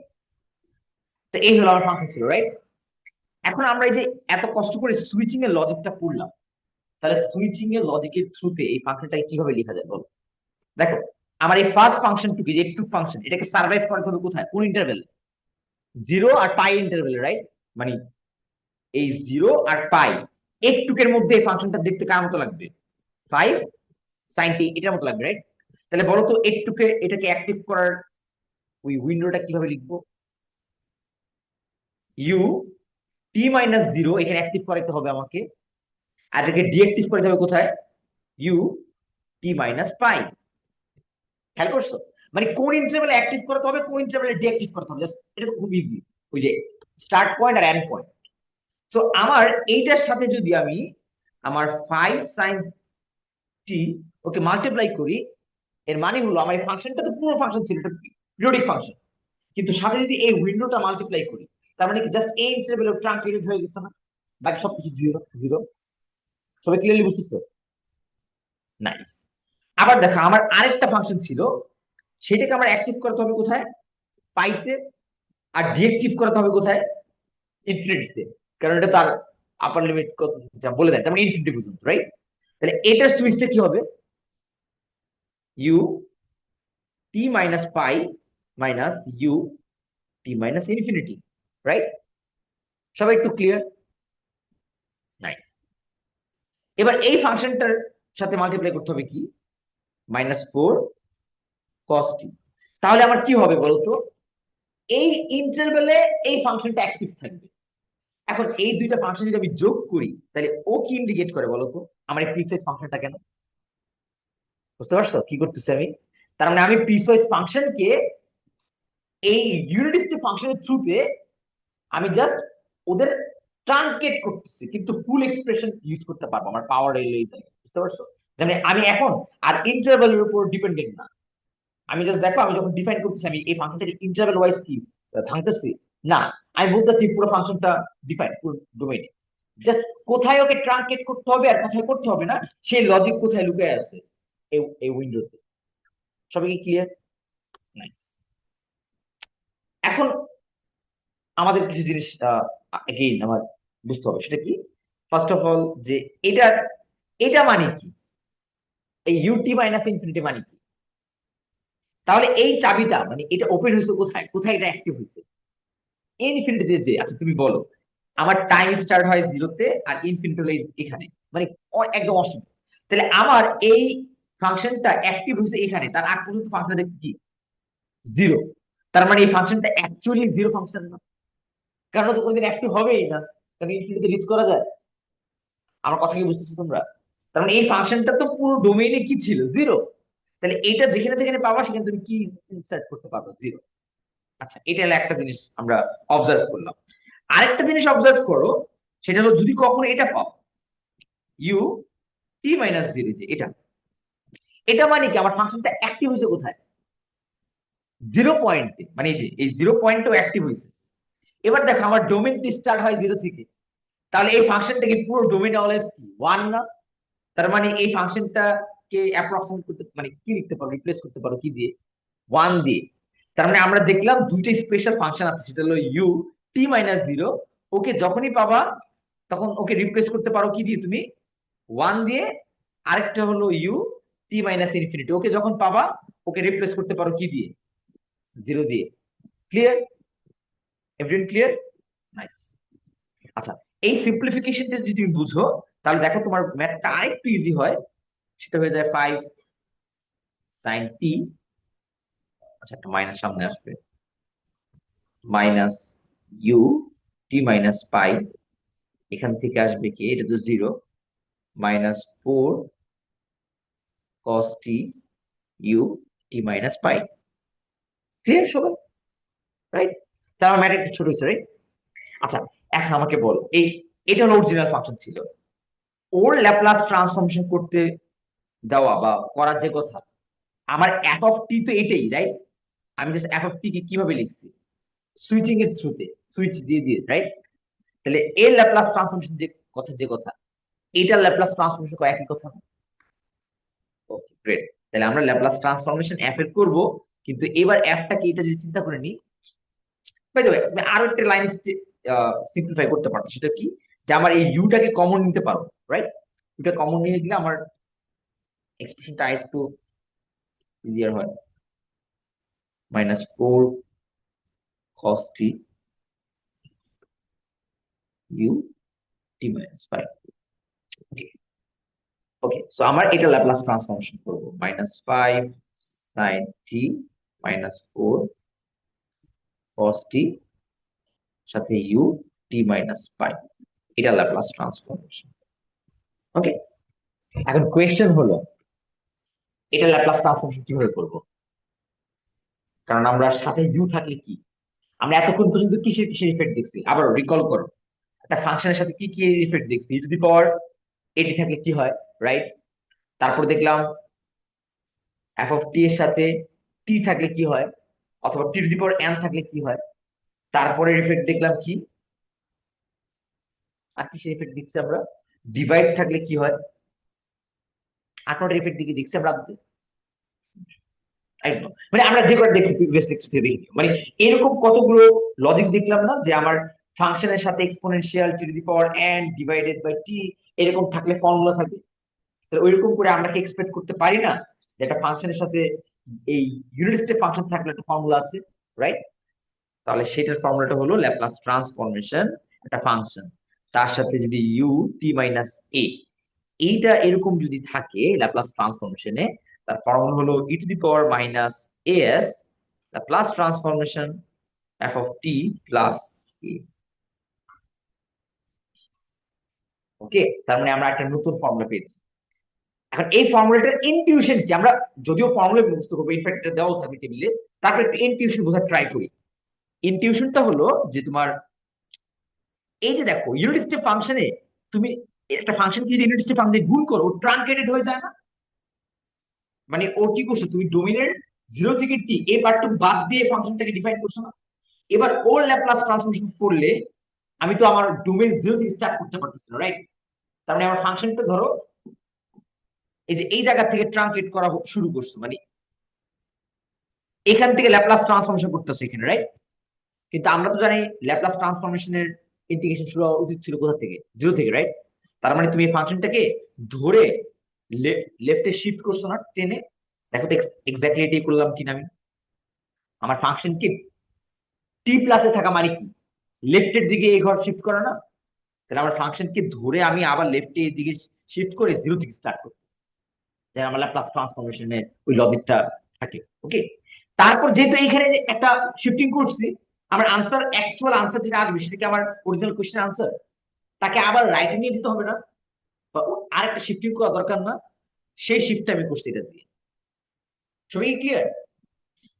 তো এই হলো আমার ফাংশন ছিল, রাইট? এখন আমরা এই যে এত কষ্ট করে সুইচিং এর লজিকটা পড়লাম, তাহলে সুইচিং এর লজিকের থ্রুতে এই ফাংশনটাকে কিভাবে লেখা যায় বলো? দেখো, আমার এই ফার্স্ট ফাংশনটুকু যে একটু ফাংশন, এটাকে সার্ভাইভ করাতে হবে কোথায়? কোন ইন্টারভেল? জিরো আর পাই ইন্টারভেল, রাইট? মানে এই জিরো আর পাই একটুকের মধ্যে এই ফাংশনটা দেখতে কার মতো লাগবে? 5 sin t এটার মতো লাগবে, রাইট? তাহলে বলো তো একটুকে এটাকে অ্যাক্টিভ করার ওই উইন্ডোটা কিভাবে লিখবো? ইউ টি মাইনাস জিরো এখানে অ্যাক্টিভ করাতে হবে আমাকে, আর এটাকে ডিঅ্যাক্টিভ করতে হবে কোথায়? ইউ টি মাইনাস পাই। খেয়াল করছো? মানে কোন ইন্টারভ্যালে অ্যাক্টিভ করতে হবে, কোন ইন্টারভ্যালে ডিঅ্যাক্টিভ করতে হবে, জাস্ট এটা তো খুব ইজি। ওই যে স্টার্ট পয়েন্ট আর এন্ড পয়েন্ট। সো আমার এইটার সাথে যদি আমি আমার 5 sin t ওকে মাল্টিপ্লাই করি, এর মানে হলো আমার এই ফাংশনটা তো পুরো ফাংশন ছিল, এটা পিরিয়ডিক ফাংশন, কিন্তু সাথে যদি এই উইন্ডোটা মাল্টিপ্লাই করি, তার মানে কি জাস্ট এই ইন্টারভ্যালে ট্রাঙ্কেটেড হয়ে গেছে না? বাকি সবকিছু জিরো জিরো। সবাই ক্লিয়ারলি বুঝতেছো? নাইস। আবার দেখো আমার আরেকটা ফাংশন ছিল, সেটাকে আমার অ্যাক্টিভ করতে হবে কোথায়? পাইতে। আর ডিএক্টিভ করাতে হবে কোথায়? ইনফিনিটিতে। কারণ এটা তার আপার লিমিট কত যা বলে দেয়, তার মানে ইনফিনিটি পর্যন্ত, রাইট? তাহলে এটার সুইচটা কি হবে? ইউ টি মাইনাস পাই minus U T minus infinity, right? সবাই একটু ক্লিয়ার? নাইস। এবার এই ফাংশনটার সাথে মাল্টিপ্লাই করতে হবে কি? -4 cos t। তাহলে আমার কি হবে বলতো? এই ইন্টারভ্যালে এই ফাংশনটা অ্যাক্টিভ থাকবে। এখন এই দুইটা ফাংশন যদি আমি যোগ করি, তাহলে ও কি ইন্ডিকেট করে বলতো? আমার এই পিসওয়াইজ ফাংশনটা কেন? বুঝতে পারছো কি করতেছি আমি? তার মানে আমি পিসওয়াইজ ফাংশনকে এই ইউনিট স্টেপ ফাংশনের থ্রুতে আমি জাস্ট ওদের ট্রাঙ্কেট করতেছি, কিন্তু ফুল এক্সপ্রেশন ইউজ করতে পারবো আমার পাওয়ার এই জায়গায়। বুঝতে পারছো? মানে আমি এখন আর ইন্টারভ্যালের উপর ডিপেন্ডেন্ট না। আমি জাস্ট দেখো, আমি যখন ডিফাইন করতেছি আমি এই ফাংশনটাকে ইন্টারভ্যাল ওয়াইজ কি ভাঙতেছি না, আমি বলতে চাচ্ছি পুরো ফাংশনটা ডিফাইন পুরো ডোমেইন, জাস্ট কোথায় ওকে ট্রাঙ্কেট করতে হবে আর কোথায় করতে হবে না সেই লজিক কোথায় লুকিয়ে আছে এই এই উইন্ডোতে। সবাই কি ক্লিয়ার? নাইস। এখন আমাদের কিছু জিনিস এগেইন আমার বুঝতে হবে, সেটা কি? ফার্স্ট অফ অল যে এটা এটা মানে কি, এই ইউটি মাইনাস ইনফিনিটি মানে কি? তাহলে এই চাবিটা মানে এটা ওপেন হয়েছে কোথায়, কোথায় এটা অ্যাক্টিভ হয়েছে? ইনফিনিটিতে। যে আচ্ছা তুমি বলো, আমার টাইম স্টার্ট হয় জিরোতে আর ইনফিনিটি হলো এখানে, মানে একদম অসীম। তাহলে আমার এই ফাংশনটা অ্যাক্টিভ হয়েছে এখানে, তার আগ পর্যন্ত ফাংশন দেখতে কি জিরো। তার মানে এই ফাংশনটা অ্যাকচুয়ালি জিরো ফাংশন না, কারণ তো কোনদিন অ্যাক্টিভ হবেই না, কারণ ইনফিনিটিতে রিচ করা যায়। আমার কথা কি বুঝতেছো তোমরা? তার মানে এই ফাংশনটা তো পুরো ডোমেইনে কি ছিল, জিরো। তাহলে এটা যেখানে যেখানে পাবা সেখানে তুমি কি ইনসার্ট করতে পারবে, জিরো। আচ্ছা, এটা হলো একটা জিনিস আমরা অবজার্ভ করলাম। আরেকটা জিনিস অবজার্ভ করো, সেটা হলো যদি কখনো এটা পাও ইউ টি মাইনাস জিরো, যে এটা, এটা মানে কি আমার ফাংশনটা অ্যাক্টিভ হয়েছে কোথায়, জিরো পয়েন্টে, মানে এই যে এই জিরো পয়েন্টও অ্যাক্টিভ হয়েছে। এবার দেখো আমার ডোমেইন স্টার্ট হয় জিরো থেকে, তাহলে এই ফাংশনটা কি পুরো ডোমেইন অলওয়েজ কি ওয়ান না? তার মানে এই ফাংশনটাকে অ্যাপ্রক্সিমেট করতে মানে কি লিখতে পারো, রিপ্লেস করতে পারো কি দিয়ে, ওয়ান দিয়ে। তার মানে আমরা দেখলাম দুইটা স্পেশাল ফাংশন আছে, সেটা হলো ইউ টি মাইনাস জিরো। ওকে যখনই পাবা তখন ওকে রিপ্লেস করতে পারো কি দিয়ে তুমি, ওয়ান দিয়ে। আরেকটা হলো ইউ টি মাইনাস ইনফিনিটি, ওকে যখন পাবা ওকে রিপ্লেস করতে পারো কি দিয়ে, জিরো দিয়ে। ক্লিয়ার? Everyone clear? নাইস। আচ্ছা, এই সিম্পলিফিকেশনটা যদি তুমি বুঝো তাহলে দেখো তোমার ম্যাথটা আরেকটু ইজি হয়। সেটা হয়ে যায় 5 sin t। আচ্ছা, একটা মাইনাস সামনে আসবে, মাইনাস ইউ টি মাইনাস পাই। এখান থেকে আসবে কি, এটা তো জিরো, -4 cos t ইউ টি মাইনাস পাই। ক্লিয়ার সবাই? রাইট? তার ম্যাথ একটু ছোট হচ্ছে, রাইট? আচ্ছা, এখন আমাকে বল, এই এটা হলো অরিজিনাল ফাংশন ছিল, ওর ল্যাপ্লাস ট্রান্সফরমেশন করতে দেওয়া বা করার যে কথা, আমার এফ অফ টি তো এটাই, রাইট? আমি জাস্ট এফ অফ টি কে কিভাবে লিখছি, সুইচিং এর থ্রুতে, সুইচ দিয়ে দিয়ে, রাইট? তাহলে এর ল্যাপ্লাস ট্রান্সফরমেশন যে কথা, এটার ল্যাপ্লাস ট্রান্সফরমেশন একই কথা। Okay great. তাহলে আমরা ল্যাপ্লাস ট্রান্সফরমেশন এফ এর করব, কিন্তু এবার এফটাকে এটা যদি চিন্তা করে নিই, বাই দ্য ওয়ে আমি আরো একটা লাইন সিম্পলিফাই করতে পারবো, সেটা কি, যে আমার এই ইউটাকে কমন নিতে পারো, রাইট? ইউটা কমন নিয়ে গেলে আমার এক্সপ্রেশনটা একটু ইজিয়ার হয়, -4 cos t ইউ টি মাইনাস পাই। ওকে, সো আমার এটা ল্যাপ্লাস ট্রান্সফরমেশন করবো, -5 sin t -4 cos t সাথে ইউ টি মাইনাস পাই, এটা ল্যাপ্লাস ট্রান্সফরমেশন। ওকে, এখন কোয়েশ্চেন হলো এটা ল্যাপ্লাস ট্রান্সফরমেশন কিভাবে করব? কারণ আমরা সাথে ইউ থাকলে কি, আমরা এতক্ষণ পর্যন্ত কিসের কিসের ইফেক্ট দেখছি, আবার রিকল করো, একটা ফাংশনের সাথে কি কি ইফেক্ট দেখছি, ই টু দি পাওয়ার এটি থাকলে কি হয়, রাইট? তারপর দেখলাম এফ অফ টি এর সাথে টি থাকলে কি হয়, অথবা টি টু দি পাওয়ার এন থাকলে কি হয়। তারপরে ইফেক্ট দেখলাম কি, আর কিসের ইফেক্ট দেখছি আমরা, ডিভাইড থাকলে কি হয়, 8 ইফেক্ট দিকে দেখছি আমরা। একদম, মানে আমরা যে কটা দেখছি প্রিভিয়াস লেকচার থেকে দেখি, মানে এরকম কতগুলো লজিক দেখলাম না, যে আমার ফাংশনের সাথে exponential t to the power n divided by t এরকম থাকলে ফর্মুলা থাকে। তাহলে ওইরকম করে আমরা কি এক্সপেক্ট করতে পারি না যে একটা ফাংশনের সাথে এই ইউনিট স্টেপ ফাংশন থাকলে একটা ফর্মুলা আছে, রাইট? তাহলে সেটার ফর্মুলাটা হলো ল্যাপ্লাস ট্রান্সফরমেশন, একটা ফাংশন তার সাথে যদি ইউ টি মাইনাস এ, এইটা এরকম যদি থাকে ল্যাপ্লাস ট্রান্সফরমেশনে, তার ফর্মুলা হলো e to the power minus s Laplace transformation f of t plus a. Okay, তার মানে আমরা একটা নতুন ফর্মুলা পেয়েছি। এখন এই ফর্মুলাটার ইনটিউশন কি, আমরা যদিও ফর্মুলা মুখস্থ করবো, ইনফ্যাক্ট এটা দেওয়া থাকবে টেবিলে, তারপর একটু ইনটিউশন বোঝার ট্রাই করি। ইনটিউশনটা হলো যে তোমার এই যে দেখো ইউনিট স্টেপ ফাংশনে তুমি একটা ফাংশনকে যদি ইউনিট স্টেপ ফাংশন দিয়ে গুণ করো, ট্রানকেটেড হয়ে যায় না? মানে ও কি করছো, তুমি ডোমিনের জিরো থেকে টি এই পার্টটুকু বাদ দিয়ে ফাংশনটাকে ডিফাইন করছো না? এবার ওর ল্যাপ্লাস ট্রান্সফরমেশন করলে আমি তো আমার ডোমেইন 0 থেকে স্টার্ট করতে পারতেছি না, রাইট? তার মানে আমার ফাংশনটা ধরো এই যে এই জায়গা থেকে ট্রাঙ্কেট করা শুরু করছে, মানে এখান থেকে ল্যাপ্লাস ট্রান্সফরমেশন করতেছে এখানে, রাইট? কিন্তু আমরা তো জানি ল্যাপ্লাস ট্রান্সফরমেশনের ইন্টিগ্রেশন শুরু হওয়া উচিত ছিল কোথা থেকে? 0 থেকে, রাইট? তার মানে তুমি এই ফাংশনটাকে ধরে লেফটে শিফট করছো না, টেনে। দেখো তো এক্স্যাক্টলি এটাই করলাম কিনা আমি। আমার ফাংশন কি টি প্লাসে থাকা মানে কি লেফটের দিকে এই ঘর শিফট করা না? তাহলে আমার ফাংশনকে ধরে আমি আবার লেফটে এই দিকে শিফট করে 0 থেকে স্টার্ট করি, যেন আমার ল্যাপ্লাস ট্রান্সফরমেশনে ওই লজিকটা থাকে। ওকে, তারপর যেহেতু এইখানে একটা শিফটিং করছি, আমার আনসার, অ্যাকচুয়াল আনসার যেটা আসবে সেটা কি আমার অরিজিনাল কোশ্চেন আনসার? তাকে আবার রাইটে নিয়ে যেতে হবে না, বা আরেকটা শিফটিং করা দরকার না? সেই শিফটটা আমি করছি এটা দিয়ে। সবাই ক্লিয়ার?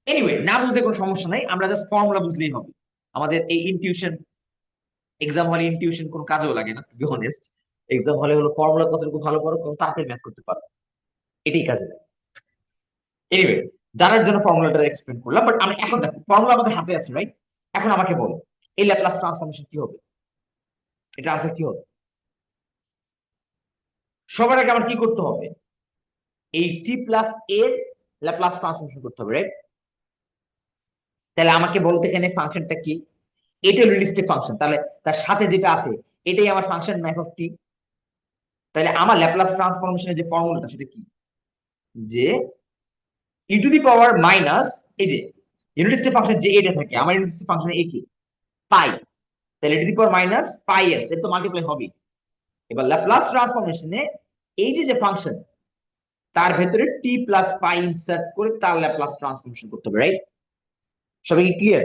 এনিওয়ে, না বুঝতে কোনো সমস্যা নাই, আমরা জাস্ট ফর্মুলা বুঝলেই হবে। আমাদের এই ইনটিউশন, এক্সাম হলে ইনটিউশন কোনো কাজেও লাগে না, টু বি অনেস্ট। এক্সাম হলে হলো ফর্মুলা কতটুকু ভালো করো, কত তাড়াতাড়ি ম্যাথ করতে পারো, এটাই কাজে লাগে। এনিওয়ে, জানার জন্য ফর্মুলাটা এক্সপ্লেন করলাম, বাট আমি এখন দেখো ফর্মুলা আমাদের হাতে আছে, রাইট? এখন আমাকে বলো এই ল্যাপ্লাস ট্রান্সফরমেশন কি হবে, এটা আনসার কি হবে? সবার আগে আমার কি করতে হবে? এই টি প্লাস এর ল্যাপ্লাস ট্রান্সফরমেশন করতে হবে, রাইট? তাহলে আমাকে বলতে এখানে ফাংশনটা কি? এটা রিলেটিভ ফাংশন, তাহলে তার সাথে যেটা আছে এটাই আমার ফাংশন না, এফ অফ টি। তাহলে আমার ল্যাপ্লাস ট্রান্সফরমেশনের যে ফর্মুলাটা সেটা কি? যে ই টু দি পাওয়ার মাইনাস, এই যে ইউনিট স্টেপ ফাংশন যে এটা থাকে, আমার ইউনিট স্টেপ ফাংশন এ কি? পাই। তাহলে e to the power minus pi s, এটা তো মাল্টিপ্লাই হবে। এবার ল্যাপ্লাস ট্রান্সফরমেশনে এই যে যে ফাংশন, তার ভেতরে টি প্লাস পাই ইনসার্ট করে তার ল্যাপ্লাস ট্রান্সফরমেশন করতে হবে, রাইট? সবাই কি ক্লিয়ার?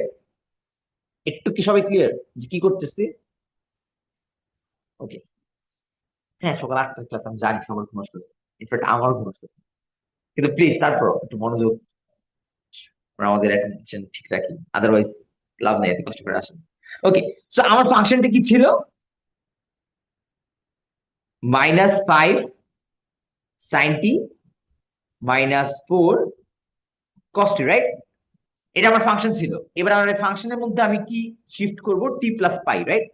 একটু কি সবাই ক্লিয়ার যে কি করতেছি? ওকে। হ্যাঁ, সকাল 8টার ক্লাস, আমি জানি সবার ঘুম আসতেছে, ইনফ্যাক্ট আমারও ঘুম আসতেছে, কিন্তু প্লিজ তারপর একটু মনোযোগ, আমরা আমাদের অ্যাটেনশন ঠিক রাখি, আদারওয়াইজ লাভ নেই এত কষ্ট করে আসেন। ওকে, সো আমার ফাংশনটা কি ছিল? -5 sin t -4 cos t, right? এটা আমার ফাংশন ছিল। এবার আমার ফাংশনের মধ্যে আমি কি শিফট করব? টি প্লাস পাই, রাইট?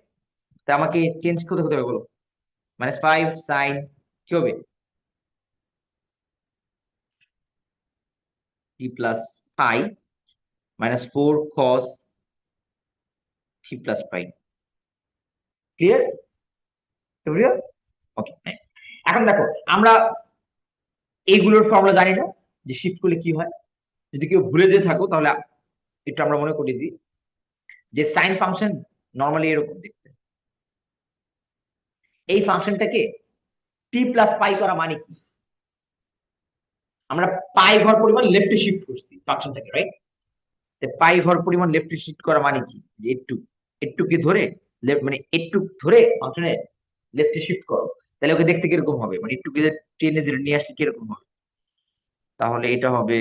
তা আমাকে চেঞ্জ করতে হতে হবে, বলো। -5 sin কি হবে? টি প্লাস পাই -4 cos টি প্লাস পাই। ক্লিয়ার? ক্লিয়ার? ওকে, নাইস। এখন দেখো, আমরা এইগুলোর ফর্মুলা জানি না যে শিফট করলে কি হয়। যদি কেউ ভুলে যেয়ে থাকো তাহলে একটু আমরা মনে করিয়ে দিই যে সাইন ফাংশন নর্মালি এরকম দেখতে। এই ফাংশনটাকে টি প্লাস পাই করা মানে কি? আমরা পাই ঘর পরিমাণ লেফটে শিফট করছি ফাংশনটাকে, রাইট? পাই ঘর পরিমাণ লেফটে শিফট করা মানে কি? যে একটু একটুকে ধরে মানে একটু ধরে ফাংশনে লেফটে শিফট করো, তাহলে ওকে দেখতে কিরকম হবে? মানে একটুকে টেনে ধরে নিয়ে আসলে কিরকম হবে? তাহলে এটা হবে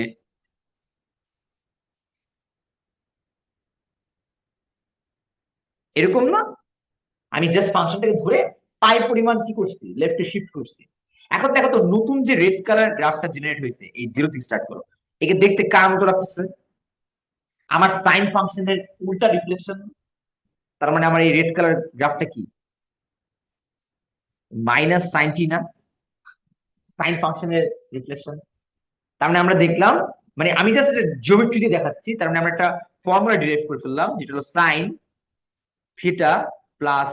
এরকম না? আমি জাস্ট ফাংশনটাকে ধরে পাই পরিমাণ কি করছি? লেফটে শিফট করছি। এখন দেখো তো, নতুন যে রেড কালার গ্রাফটা জেনারেট হয়েছে, এই 0 থেকে স্টার্ট করো, একে দেখতে কার মতো লাগতেছে? আমার সাইন ফাংশনের উল্টা রিফ্লেকশন। তার মানে আমার এই রেড কালার গ্রাফটা কি? মাইনাস সাইন টি না? সাইন ফাংশনের রিফ্লেকশন। তার মানে আমরা দেখলাম, মানে আমি জাস্ট জিওমেট্রি দিয়ে দেখাচ্ছি, তার মানে আমরা একটা ফর্মুলা ডিরাইভ করে ফেললাম, যেটা হলো sine theta plus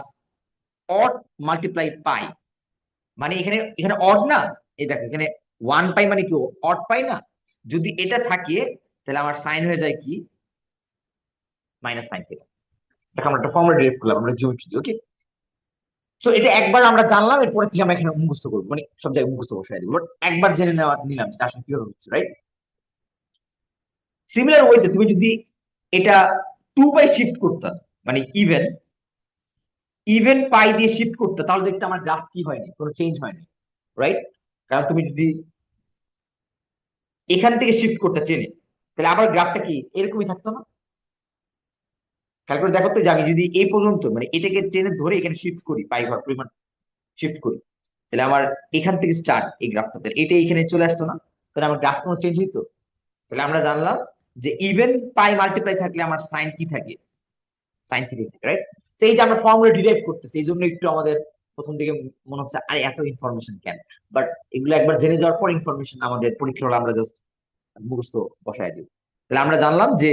odd multiply pi. মানে এখানে এখানে অড না, এই দেখো এখানে 1 পাই মানে কি অড পাই না? যদি এটা থাকে তাহলে আমার সাইন হয়ে যায় কি? Minus sine theta. দেখো আমরা একটা ফর্মুলা ডিরাইভ করলাম আমরা জিওমেট্রি। ওকে, সো এটা একবার আমরা জানলাম, এরপরে থেকে আমরা এখানে মুখস্থ করবো, মানে সব জায়গায় মুখস্থ বসাই দিব, বাট একবার জেনে নেওয়া নিলাম যেটা আসলে কিভাবে হচ্ছে, রাইট? সিমিলার ওয়েতে তুমি যদি এটা 2 পাই শিফট করতে, মানে ইভেন ইভেন পাই দিয়ে শিফট করতে, তাহলে দেখতে আমার গ্রাফ কি হয়নি, কোনো চেঞ্জ হয়নি, রাইট? কারণ তুমি যদি এখান থেকে শিফট করতে টেনে, তাহলে আবার গ্রাফটা কি এরকমই থাকতো না? খেয়াল করে দেখো তো, যে আমি যদি এই পর্যন্ত মানে এটাকে টেনে ধরে এখানে শিফট করি, পাই ঘর পরিমাণ শিফট করি, তাহলে আমার এখান থেকে স্টার্ট এই গ্রাফটা, তাহলে এটা এখানে চলে আসতো না? তাহলে আমার গ্রাফ কোনো চেঞ্জ হইতো? তাহলে আমরা জানলাম যে ইভেন পাই মাল্টিপ্লাই থাকলে আমার সাইন কি থাকে? সাইন থিটা থেকে, রাইট? তো এই যে আমরা ফর্মুলা ডিরাইভ করতেছি, এই জন্য একটু আমাদের প্রথম দিকে মনে হচ্ছে আরে এত ইনফরমেশন কেন, বাট এগুলো একবার জেনে যাওয়ার পর ইনফরমেশন আমাদের পরীক্ষা হলে আমরা জাস্ট মুখস্থ বসায় দিই। তাহলে আমরা জানলাম যে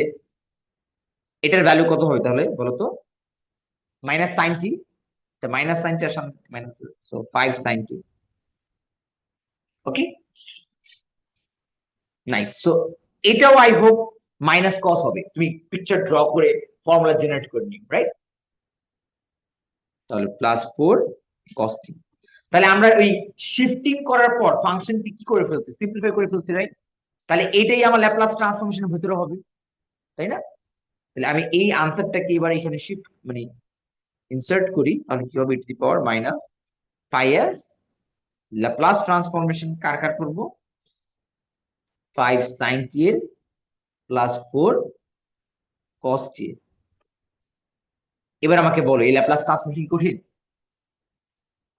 এটার ভ্যালু কত হবে, তাহলে বলতো মাইনাস সাইন টি, মাইনাস সাইনটার সামনে মাইনাস, সো 5 সাইন টি। ওকে, নাইস। সো এটাও আই হোপ মাইনাস কস হবে, তুমি পিকচার ড্র করে ফর্মুলা জেনারেট করে নিও, রাইট? তাহলে +4 cos t। তাহলে আমরা ওই শিফটিং করার পর ফাংশনটি কি করে ফেলছি, সিম্পলিফাই করে ফেলছি, রাইট? তাহলে এটাই আমার ল্যাপ্লাস ট্রান্সফরমেশনের ভিতরে হবে, তাই না? তাহলে আমি এই আনসারটাকে এবার এখানে শিফট মানে ইনসার্ট করি, তাহলে কি হবে, e⁻⁻s ল্যাপ্লাস ট্রান্সফরমেশন কার কার করব, 5 sin t এর +4 cos t এর। এবার আমাকে বলো এই ল্যাপ্লাস ট্রান্সফরমেশন কঠিন?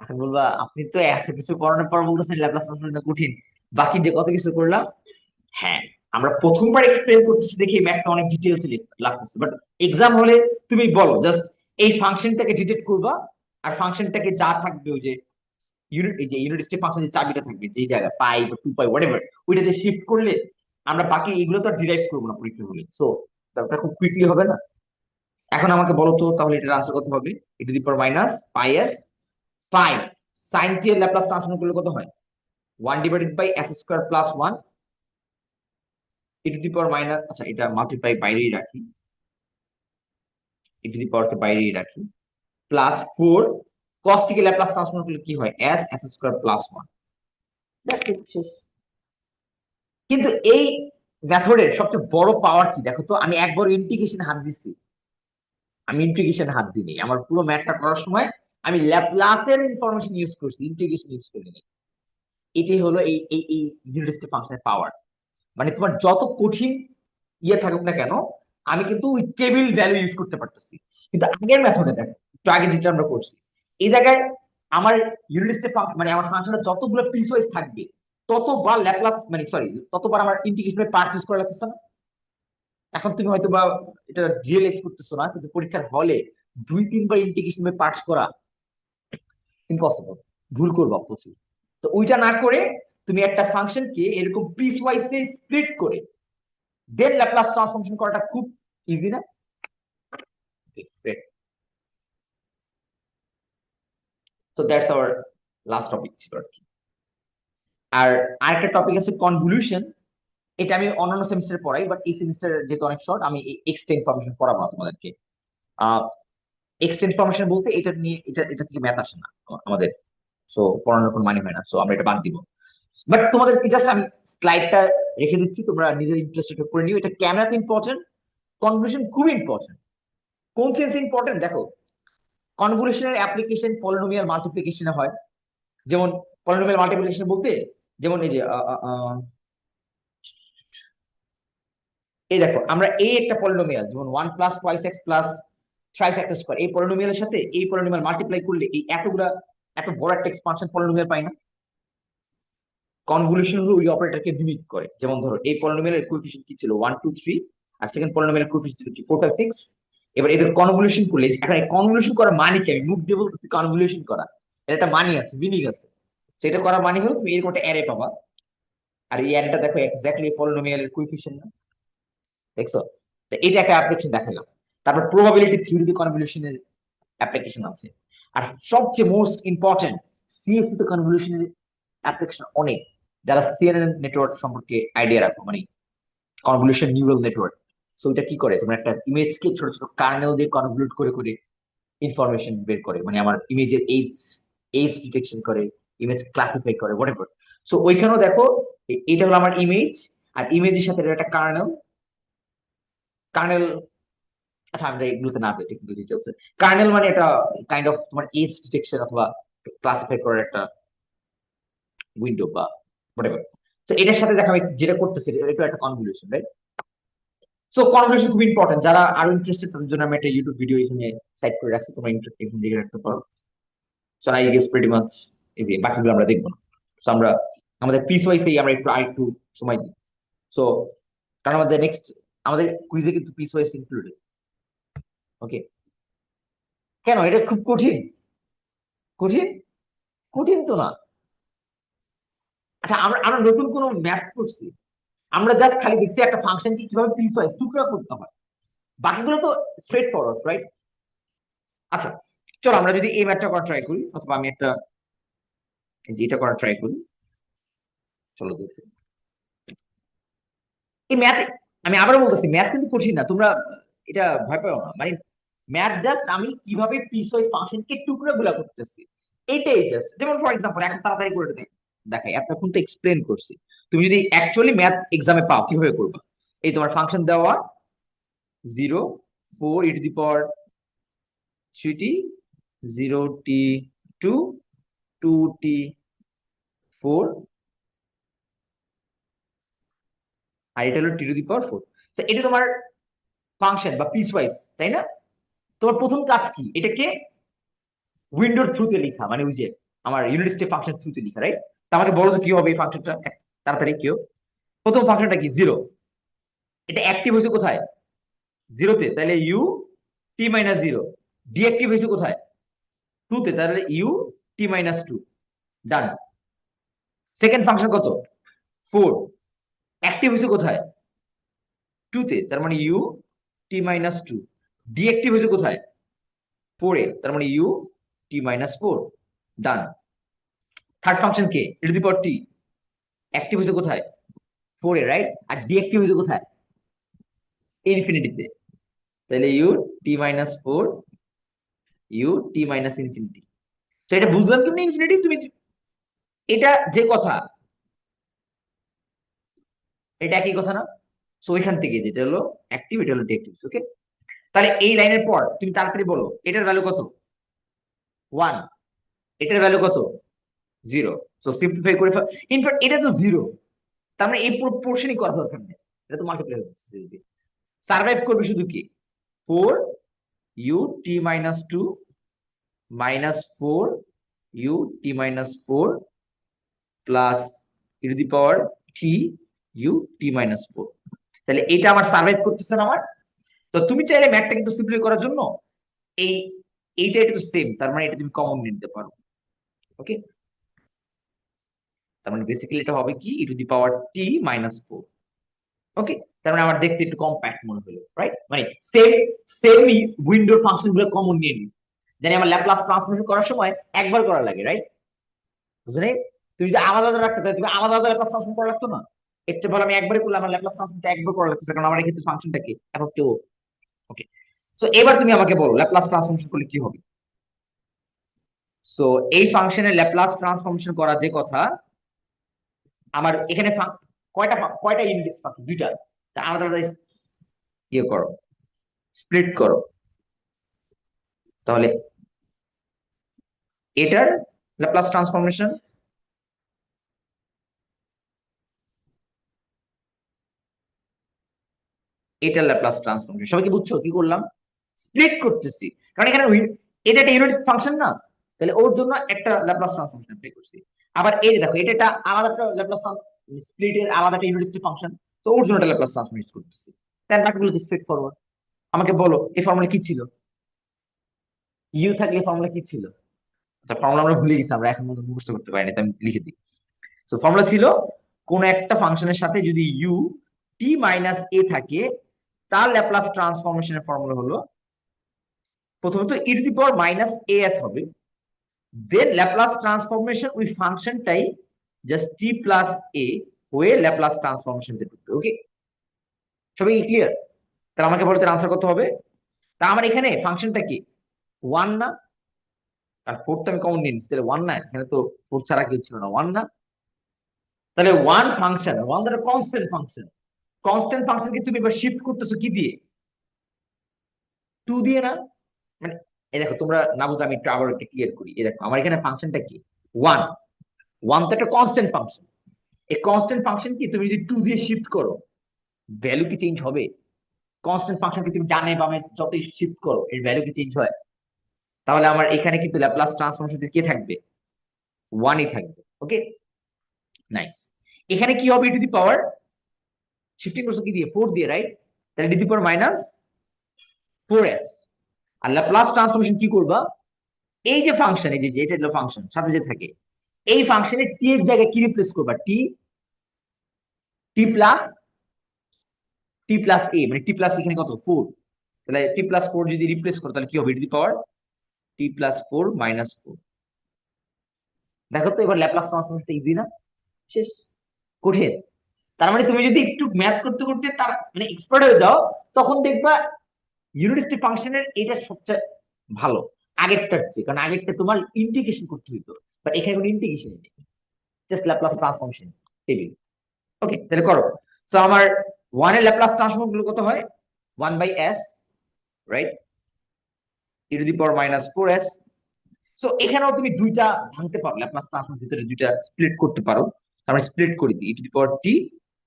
এখন বলবা আপনি তো এত কিছু করানোর পর বলতেছেন ল্যাপ্লাস ট্রান্সফরমেশন কঠিন, বাকি যে কত কিছু করলাম। হ্যাঁ, আমরা প্রথমবার এক্সপ্লেন করতেছি দেখি ম্যাথটা অনেক ডিটেইলস লাগতেছে, বাট এক্সাম হলে তুমি বলো জাস্ট এই ফাংশনটাকে ডিটেক্ট করবা, আর ফাংশনটাকে যা থাকবে ওই যে ইউনিট, এই যে ইউনিট স্টেপ ফাংশন যে চাবিটা থাকবে যে জায়গায় পাই বা 2 পাই হোয়াটএভার, ওইটাতে শিফট করলে আমরা বাকি এগুলো তো ডিরাইভ করবো না পরীক্ষা হলে, সো ব্যাপারটা খুব কুইকলি হবে না? এখন আমাকে বলো তো তাহলে এটার আনসার কত হবে, e⁻⁻s 5 sin t এর ল্যাপ্লাস ট্রান্সফর্ম করলে কত হয়, 1/s² + 1 e⁻, আচ্ছা এটা মাল্টিপ্লাই বাইরেই রাখি, e⁻কে বাইরেই রাখি, +4 cos t কে ল্যাপ্লাস ট্রান্সফর্ম করলে কি হয়, s² + 1। কিন্তু এই মেথডের সবচেয়ে বড় পাওয়ার কি দেখো তো, আমি একবার ইন্টিগ্রেশন হাত দিচ্ছি, আমি ইন্টিগ্রেশন হাত দিইনি, আমার পুরো ম্যাথটা করার সময় আমি ল্যাপ্লাসের ইনফরমেশন ইউজ করছি, ইন্টিগ্রেশন ইউজ করিনি। এটাই হলো এই এই এই ইউনিট স্টেপ ফাংশনের পাওয়ার। মানে তোমার যত কঠিন ইয়ে থাকুক না কেন, আমি কিন্তু ওই টেবিল ভ্যালু ইউজ করতে পারতেছি। কিন্তু আগের মেথডে দেখো, একটু আগে যেটা আমরা করছি, এই জায়গায় আমার ইউনিট স্টেপ মানে আমার ফাংশনের যতগুলো পিস ওয়াইজ থাকবে ততবার ল্যাপ্লাস মানে সরি ততবার আমার ইন্টিগ্রেশনের পার্টস ইউজ করা লাগতেছে না। এখন তুমি হয়তো বা এটা রিয়েলাইজ করতেছো না, কিন্তু পরীক্ষার হলে 2-3 বার ইন্টিগ্রেশনের পার্টস করা ইম্পসিবল, ভুল করবা প্রচুর। তো ওইটা না করে তুমি একটা ফাংশনকে এরকম পিস ওয়াইজ স্প্লিট করে দেন ল্যাপ্লাস ট্রান্সফরমেশন করাটা খুব ইজি না? তো দ্যাটস আওয়ার লাস্ট টপিক ছিল আর কি। আর আরেকটা টপিক আছে কনভলিউশন, এটা আমি অন্যান্য সেমিস্টারে পড়াই, বাট এই সেমিস্টারে যেহেতু অনেক শর্ট আমি এক্সট্রা ইনফরমেশন পড়াবো না তোমাদেরকে। এক্সট্রা ইনফরমেশন বলতে এটা নিয়ে এটা থেকে ম্যাথ আসে না আমাদের, সো পড়ানোর কোনো মানে হয় না, সো আমরা এটা বাদ দিব। বাট তোমাদেরকে জাস্ট আমি স্লাইডটা রেখে দিচ্ছি, তোমরা নিজের ইন্টারেস্টেড করে নিও, এটা কেন এত ইম্পর্টেন্ট, কনভলিউশন খুব ইম্পর্টেন্ট। কোন সেন্সে ইম্পর্টেন্ট দেখো, কনভলিউশনের অ্যাপ্লিকেশন পলিনোমিয়াল মাল্টিপ্লিকেশনে হয়। যেমন পলিনোমিয়াল মাল্টিপ্লিকেশন বলতে যেমন এই যে এই দেখো আমরা এই একটা পলিনোমিয়াল যেমন 1 + 2x + 3x² এই পলিনোমিয়ালের সাথে এই পলিনোমিয়াল মাল্টিপ্লাই করলে এই এতগুলা এত বড় একটা এক্সপানশন পলিনোমিয়াল পাই না? কনভলিউশন হলো ওই অপারেটরকে মিমিক করে। যেমন ধরো এই পলিনোমিয়ালের কোএফিসিয়েন্ট কি ছিল 1 2 3, আর সেকেন্ড পলিনোমিয়ালের কোএফিসিয়েন্ট ছিল কি 4 5 6। এবার এদের কনভলিউশন করলে, এখন এই কনভলিউশন করার মানে কি, আমি মুখ দিয়ে বলতেছি কনভলিউশন করা, এর একটা মানি আছে, মিনিং আছে। সেটা করার মানে হলো তুমি এরকম একটা অ্যারে পাবা, আর এই অ্যারেটা দেখো এক্স্যাক্টলি পলিনোমিয়ালের কোএফিসিয়েন্ট না, দেখছো? তো এটা একটা অ্যাপ্লিকেশন দেখালাম। তারপর প্রবাবিলিটি থিওরিতে কনভলিউশনের অ্যাপ্লিকেশন আছে। আর সবচেয়ে মোস্ট ইম্পর্টেন্ট, সিএসসি তে কনভলিউশনের অ্যাপ্লিকেশন অনেক। যারা সিএনএন নেটওয়ার্ক সম্পর্কে আইডিয়া রাখো, মানে কনভলিউশন নিউরাল নেটওয়ার্ক, সো এটা কি করে, তোমরা একটা ইমেজকে ছোট ছোট কার্নেল দিয়ে কনভলিউট করে করে ইনফরমেশন বের করে, মানে আমার ইমেজের এইজ এইজ ডিটেকশন করে, ইমেজ ক্লাসিফাই করে হোয়াটএভার। সো ওইখানেও দেখো এটা হলো আমার ইমেজ, আর ইমেজের সাথে একটা কার্নেল। কার্নেল, আচ্ছা আমরা এগুলোতে না যাই টেকনিক্যাল ডিটেইলসে। কার্নেল মানে এটা কাইন্ড অফ তোমার এজ ডিটেকশন অথবা ক্লাসিফাই করার একটা উইন্ডো বা হোয়াটএভার। তো এটার সাথে দেখা আমি যেটা করতেছি এটা একটা কনভলিউশন, রাইট? সো কনভলিউশন খুব ইম্পর্টেন্ট, যারা আরো ইন্টারেস্টেড তাদের জন্য আমি একটা ইউটিউব ভিডিও এখানে সাইড করে রাখছি, তোমরা ইন্টারেস্ট এখানে দেখে রাখতে পারো। So I guess pretty much easy, বাকিগুলো আমরা দেখবো না। সো আমরা আমাদের পিস ওয়াইজেই আমরা একটু আরেকটু সময় দিই। সো কারণ আমাদের নেক্সট আমাদের কুইজে কিন্তু পিস ওয়াইজ ইনক্লুডেড। ওকে, কেন এটা খুব কঠিন? কঠিন? কঠিন তো না। আচ্ছা, আমরা আমরা নতুন কোনো ম্যাথ করছি? আমরা জাস্ট খালি দেখছি একটা ফাংশনকে কিভাবে পিস ওয়াইজ টুকরা করতে হয়, বাকিগুলো তো স্ট্রেট ফরওয়ার্ড, রাইট? আচ্ছা, চলো আমরা যদি এই ম্যাথটা করা ট্রাই করি, অথবা আমি একটা এটা করা ট্রাই করি। চলো দেখি এই ম্যাথ। আমি আবারও বলতেছি, ম্যাথ কিন্তু কঠিন না, তোমরা এটা ভয় পাও না। মানে ম্যাথ জাস্ট আমি কিভাবে পিস ওয়াইজ ফাংশনকে টুকরা গুলা করতেছি, এটাই জাস্ট। যেমন ফর এক্সাম্পল, এখন তাড়াতাড়ি করে দেখাই, এতক্ষণ তো এক্সপ্লেন করছি। তুমি যদি অ্যাকচুয়ালি ম্যাথ এক্সামে পাও, কিভাবে করবা? এই তোমার ফাংশন দেওয়া 0 4 e⁻³ 0t 2 2t 4, আর এটা হলো t⁴। তো এটা তোমার ফাংশন বা পিস ওয়াইজ, তাই না? তোমার প্রথম কাজ কি? এটাকে উইন্ডোর থ্রুতে লেখা, মানে ওই যে আমার ইউনিট স্টেপ ফাংশন থ্রুতে লেখা, রাইট? তা আমাকে বলো তো কি হবে এই ফাংশনটা, তাড়াতাড়ি কেউ। প্রথম ফাংশনটা কি? 0। এটা অ্যাক্টিভ হয়েছে কোথায়? 0-তে, তাহলে u t−0। ডিঅ্যাক্টিভ হয়েছে কোথায়? 2-তে, তাহলে u t−2। ডান। সেকেন্ড ফাংশন কত? 4। অ্যাক্টিভ হয়েছে কোথায়? 2-তে, তার মানে u t−2। ডিঅ্যাক্টিভ হয়েছে কোথায়? 4-এ, তার মানে u t−4। ডান। থার্ড ফাংশন কে? e⁻t। অ্যাক্টিভ হয়েছে কোথায়? 4-এ, রাইট? আর ডিঅ্যাক্টিভ হয়েছে কোথায়? ইনফিনিটিতে, তাহলে u t−4 u t−∞। তো এটা বুঝলাম কেমনি ইনফিনিটি তুমি? এটা যে কথা, এটা একই কথা না? সো এখান থেকে যেটা হলো অ্যাক্টিভ, এটা হলো ডিঅ্যাক্টিভ। ওকে, তাহলে এই লাইনের পর তুমি তাড়াতাড়ি বলো এটার ভ্যালু কত? 1। এটার ভ্যালু কত? 0। সো সিম্পলিফাই করে ইনফ্যাক্ট এটা তো 0, তার মানে এই পুরো পোর্শনই করা দরকার নেই, এটা তো মাল্টিপ্লাই হচ্ছে। সার্ভাইভ করবে শুধু কি? 4 u t−2 -4 u t−4 plus e⁻t u t−4। তাহলে এটা আমার সার্ভাইভ করতেছে না আমার। তো তুমি চাইলে ম্যাথটা কিন্তু সিম্পলিফাই করার জন্য এই এইটা একটু সেম, তার মানে এটা তুমি কমন নিতে পারো। ওকে, তার মানে বেসিক্যালি এটা হবে কি e⁻t−4। ওকে, তার মানে আমার দেখতে একটু কম্প্যাক্ট মনে হলো, রাইট? মানে সেম সেম উইন্ডোর ফাংশন গুলো কমন নিয়ে নিই, জানি আমার ল্যাপ্লাস ট্রান্সফরমেশন করার সময় একবার করা লাগে, রাইট? বুঝলে? তুমি যদি আলাদা আলাদা রাখতে তাহলে তুমি আলাদা আলাদা ল্যাপ্লাস ট্রান্সফর্ম করা লাগতো না? এর চেয়ে ভালো আমি একবারই করলে আমার ল্যাপ্লাস ট্রান্সফর্মটা একবার করা লাগতেছে, কারণ আমার এক্ষেত্রে ফাংশনটা কি এখন কেউ। ওকে, সো এবার তুমি আমাকে বলো ল্যাপ্লাস ট্রান্সফরমেশন করলে কি হবে? সো এই ফাংশনের ল্যাপ্লাস ট্রান্সফরমেশন করা যে কথা, আমার এখানে কয়টা কয়টা ইউনিট পাচ্ছি? 2টা। তা আলাদা আলাদা ইয়ে করো, স্প্লিট করো। তাহলে এটার ল্যাপ্লাস ট্রান্সফরমেশন, এটার ল্যাপ্লাস ট্রান্সফরমেশন, সবাই কি বুঝছো কি করলাম? স্প্লিট করতেছি, কারণ এখানে এটা একটা ইউনিট ফাংশন না, তাহলে ওর জন্য একটা ল্যাপ্লাস ট্রান্সফরমেশন অ্যাপ্লাই করছি। আবার এই যে দেখো, এটা একটা আলাদা একটা ল্যাপ্লাস স্প্লিটের আলাদা একটা ইউনিট ফাংশন, তো ওর জন্য একটা ল্যাপ্লাস ট্রান্সফরমেশন করতেছি। তার বাকিগুলো তো স্ট্রেট ফরওয়ার্ড। আমাকে বলো এই ফর্মুলা কি ছিল? ইউ থাকলে ফর্মুলা কি ছিল? আচ্ছা, ফর্মুলা আমরা ভুলে গেছি, আমরা এখন পর্যন্ত মুখস্থ করতে পারিনি, তাই আমি লিখে দিই। তো ফর্মুলা ছিল, কোন একটা ফাংশনের সাথে যদি u t−a থাকে, তার ল্যাপ্লাস ট্রান্সফরমেশনের ফর্মুলা হলো, প্রথমত e⁻−as হবে, দেন ল্যাপ্লাস ট্রান্সফরমেশন ওই ফাংশনটাই জাস্ট t+a হয়ে ল্যাপ্লাস ট্রান্সফরমেশন ঢুকবে। ওকে, সবাই ক্লিয়ার? তাহলে আমাকে বলতে আনসার কত হবে? তা আমার এখানে ফাংশনটা কি 1 না? আর 4 তো আমি কমন নিয়ে নিচ্ছি, তাহলে 1 না, এখানে তো 4 ছাড়া কেউ ছিল না, 1 না? তাহলে 1 ফাংশন, 1 দ্বারা কনস্ট্যান্ট ফাংশন, কনস্ট্যান্ট ফাংশনকে তুমি এবার শিফট করতেছো কি দিয়ে? 2 দিয়ে না? মানে এই দেখো, তোমরা না বুঝলে আমি একটু আবার একটা ক্লিয়ার করি। এই দেখো আমার এখানে ফাংশনটা কি 1, 1 তো একটা কনস্ট্যান্ট ফাংশন। এই কনস্ট্যান্ট ফাংশন কি তুমি যদি 2 দিয়ে শিফট করো, ভ্যালু কি চেঞ্জ হবে? কনস্ট্যান্ট ফাংশনকে তুমি ডানে বামে যতই শিফট করো, এর ভ্যালু কি চেঞ্জ হয়? তাহলে আমার এখানে কিন্তু ল্যাপ্লাস ট্রান্সফরমেশন কে থাকবে? 1ই থাকবে। ওকে, নাইস। এখানে কি হবে? e⁻, শিফটিং করছো কি দিয়ে? 4 দিয়ে, রাইট? তাহলে d⁻-4s। আর ল্যাপ্লাস ট্রান্সফরমেশন কি করবা, এই যে ফাংশন, এই যে এটা হলো ফাংশন সাথে যে থাকে, এই ফাংশনে টি এর জায়গায় কি রিপ্লেস করবা, টি, টি প্লাস, টি প্লাস এ, মানে টি প্লাস এখানে কত 4, তাহলে টি প্লাস 4 যদি রিপ্লেস করো তাহলে কি হবে, টি পাওয়ার টি প্লাস 4 মাইনাস 4। দেখো তো এবার ল্যাপ্লাস ট্রান্সফরমেশন ইজি না? শেষ। কঠিন? তার মানে তুমি যদি একটু ম্যাথ করতে করতে তার মানে এক্সপার্ট হয়ে যাও, তখন দেখবা ইউনিট স্টেপ ফাংশনের এটা সবচেয়ে ভালো আগেরটার চেয়ে, কারণ আগেরটা তোমার ইন্টিগ্রেশন করতে হইতো, বাট এখানে কোনো ইন্টিগ্রেশন নেই, জাস্ট ল্যাপ্লাস ট্রান্সফরমেশন টেবিল। ওকে, তাহলে করো। সো আমার ওয়ান এর ল্যাপ্লাস ট্রান্সফর্ম গুলো কত হয়, 1/s, রাইট, e⁻⁻4s। সো এখানেও তুমি দুইটা ভাঙতে পারো, ল্যাপ্লাস ট্রান্সফর্ম ভিতরে দুইটা স্প্লিট করতে পারো। আমরা স্প্লিট করে দিই, e⁻t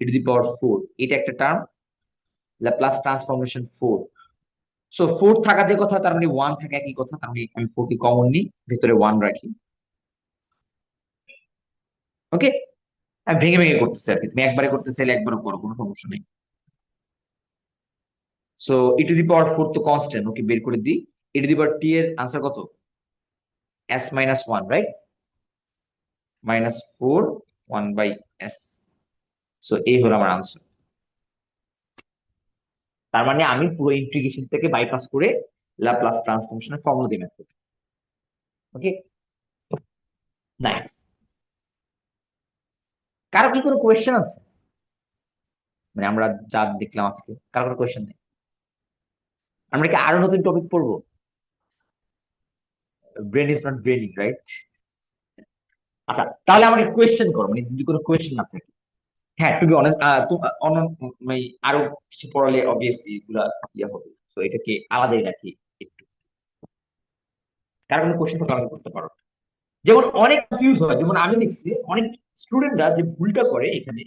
e⁻4, এটা একটা টার্ম, ল্যাপ্লাস ট্রান্সফরমেশন 4। সো 4 থাকা যে কথা, তার মানে 1 থাকে একই কথা, তার মানে আমি 4 কে কমন নিই, ভিতরে 1 রাখি। ওকে, আমি ভেঙে ভেঙে করতেছি আর কি, তুমি একবারে করতে চাইলে একবারও করো, কোনো সমস্যা নেই। সো e⁻4 তো কনস্ট্যান্ট, ওকে বের করে দিই। e⁻t এর আনসার কত, s-1, রাইট, -4 1/s। সো এই হলো আমার আনসার। তার মানে আমি পুরো ইন্টিগ্রেশন থেকে বাইপাস করে ল্যাপ্লাস ট্রান্সফরমেশনের ফর্মুলা দিয়ে ম্যাথ করব। ওকে, নাইস। কারো কি কোনো কোয়েশ্চেন আছে? মানে আমরা যা দেখলাম আজকে, কারো কোনো কোয়েশ্চেন নেই? আমরা কি আরো নতুন টপিক পড়বো? Brain is not braining, right? আচ্ছা, তাহলে আমাকে কোয়েশ্চেন করো, মানে যদি কোনো কোয়েশ্চেন না থাকে। হ্যাঁ, টু বি অনেস্ট, অন্য মানে আরো কিছু পড়ালে অবভিয়াসলি এগুলা ইয়ে হবে, তো এটাকে আলাদাই রাখি একটু। কারো কোনো কোয়েশ্চেন থাকলে আমাকে করতে পারো। যেমন অনেক কনফিউজ হয়, যেমন আমি দেখছি অনেক স্টুডেন্টরা যে ভুলটা করে এখানে,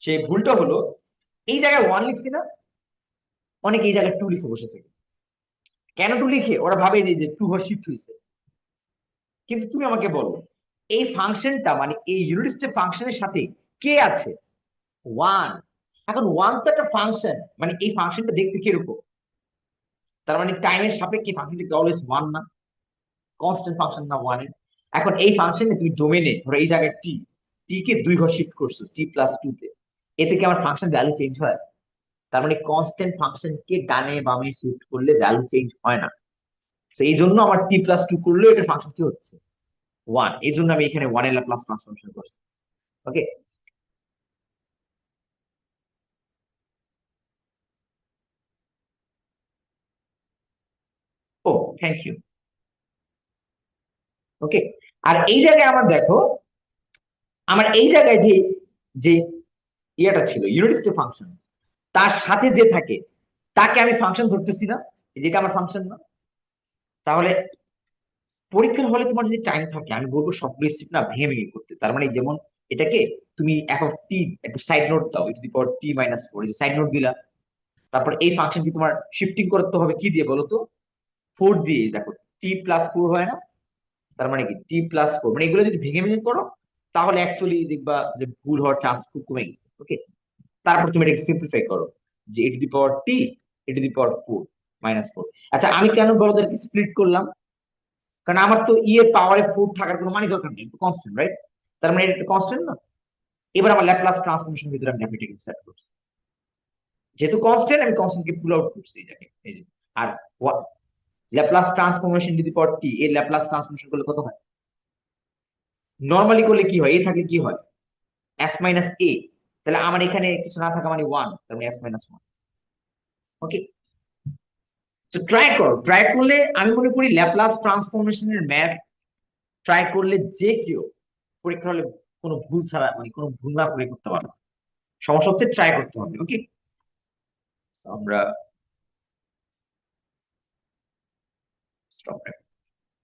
সেই ভুলটা হলো এই জায়গায় 1 লিখছি না, অনেকে এই জায়গায় 2 লিখে বসে থাকে। কেন 2 লিখে? ওরা ভাবে যে 2 ঘর শিফট হয়েছে। কিন্তু তুমি আমাকে বলো, এই ফাংশনটা মানে এই ইউনিট স্টেপ ফাংশনের সাথে কে আছে, 1। এখন 1 তো একটা ফাংশন, মানে এই ফাংশনটা দেখতে কিরকম, তার মানে টাইমের সাপেক্ষে ফাংশনটা অলওয়েজ 1 না, কনস্ট্যান্ট ফাংশন না 1 এর। এখন এই ফাংশনে তুমি ডোমেনে ধরো এই জায়গায় টি, টি কে 2 ঘর শিফট করছো t+2 তে, এতে কি আমার ফাংশন ভ্যালু চেঞ্জ হয়? তার মানে কনস্ট্যান্ট ফাংশনকে ডানে বামে শিফট করলে ভ্যালু চেঞ্জ হয় না। তো এই জন্য আমার t+2 করলেও এটা ফাংশন কি হচ্ছে, 1। এই জন্য আমি এখানে 1 এর ল্যাপ্লাস ট্রান্সফরমেশন করছি। ওকে। ও, থ্যাংক ইউ। ওকে, আর এই জায়গায় আমার দেখো, আমার এই জায়গায় যে যে ইয়েটা ছিল ইউনিট স্টেপ ফাংশন, তার সাথে যে থাকে তাকে আমি ফাংশন ধরতেছি না, যেটা আমার ফাংশন না। তাহলে পরীক্ষার হলে তোমার যদি টাইম থাকে, আমি বলবো সবগুলো স্টেপ না ভেঙে ভেঙে করতে। তার মানে যেমন এটাকে তুমি এখন টি একটু সাইড নোট দাও, e⁻t−4, সাইড নোট দিলা। তারপর এই ফাংশন কি তোমার শিফটিং করতে হবে কি দিয়ে বলো তো, 4 দিয়ে। দেখো t+4 হয় না, তার মানে কি t+4, মানে এগুলো যদি ভেঙে ভেঙে করো তাহলে অ্যাকচুয়ালি দেখবা যে ভুল হওয়ার চান্স খুব কমে গেছে। ওকে, তারপর তুমি এটাকে সিম্পলিফাই করো, যে e⁻t e⁻4 -4। আচ্ছা, আমি কেন বড়দেরকে স্প্লিট করলাম, কারণ আমার তো এর পাওয়ারে 4 থাকার কোনো মানে দরকার নেই, কনস্ট্যান্ট, রাইট? তার মানে এটা কনস্ট্যান্ট না। এবার আমার ল্যাপ্লাস ট্রান্সফরমেশন ভিতরে আমি ডেফিনেটলি সেট করছি, যেহেতু কনস্ট্যান্ট আমি কনস্ট্যান্ট কে পুল আউট করছি এই জায়গায়, এই যে। আর ল্যাপ্লাস ট্রান্সফরমেশন যদি পর টি এর ল্যাপ্লাস ট্রান্সফরমেশন করলে কত হয়, নরমালি করলে কি হয়, এ থাকে কি হয়, s-a। তাহলে আমার এখানে কিছু না থাকা মানে 1, তার মানে s-1। ওকে, তো ট্রাই করো, ট্রাই করলে আমি মনে করি ল্যাপ্লাস ট্রান্সফরমেশনের ম্যাথ ট্রাই করলে যে কেউ পরীক্ষা হলে কোনো ভুল ছাড়া, মানে কোনো ভুল না করে করতে পারবে। সমস্যা হচ্ছে ট্রাই করতে হবে। ওকে, আমরা স্টপ।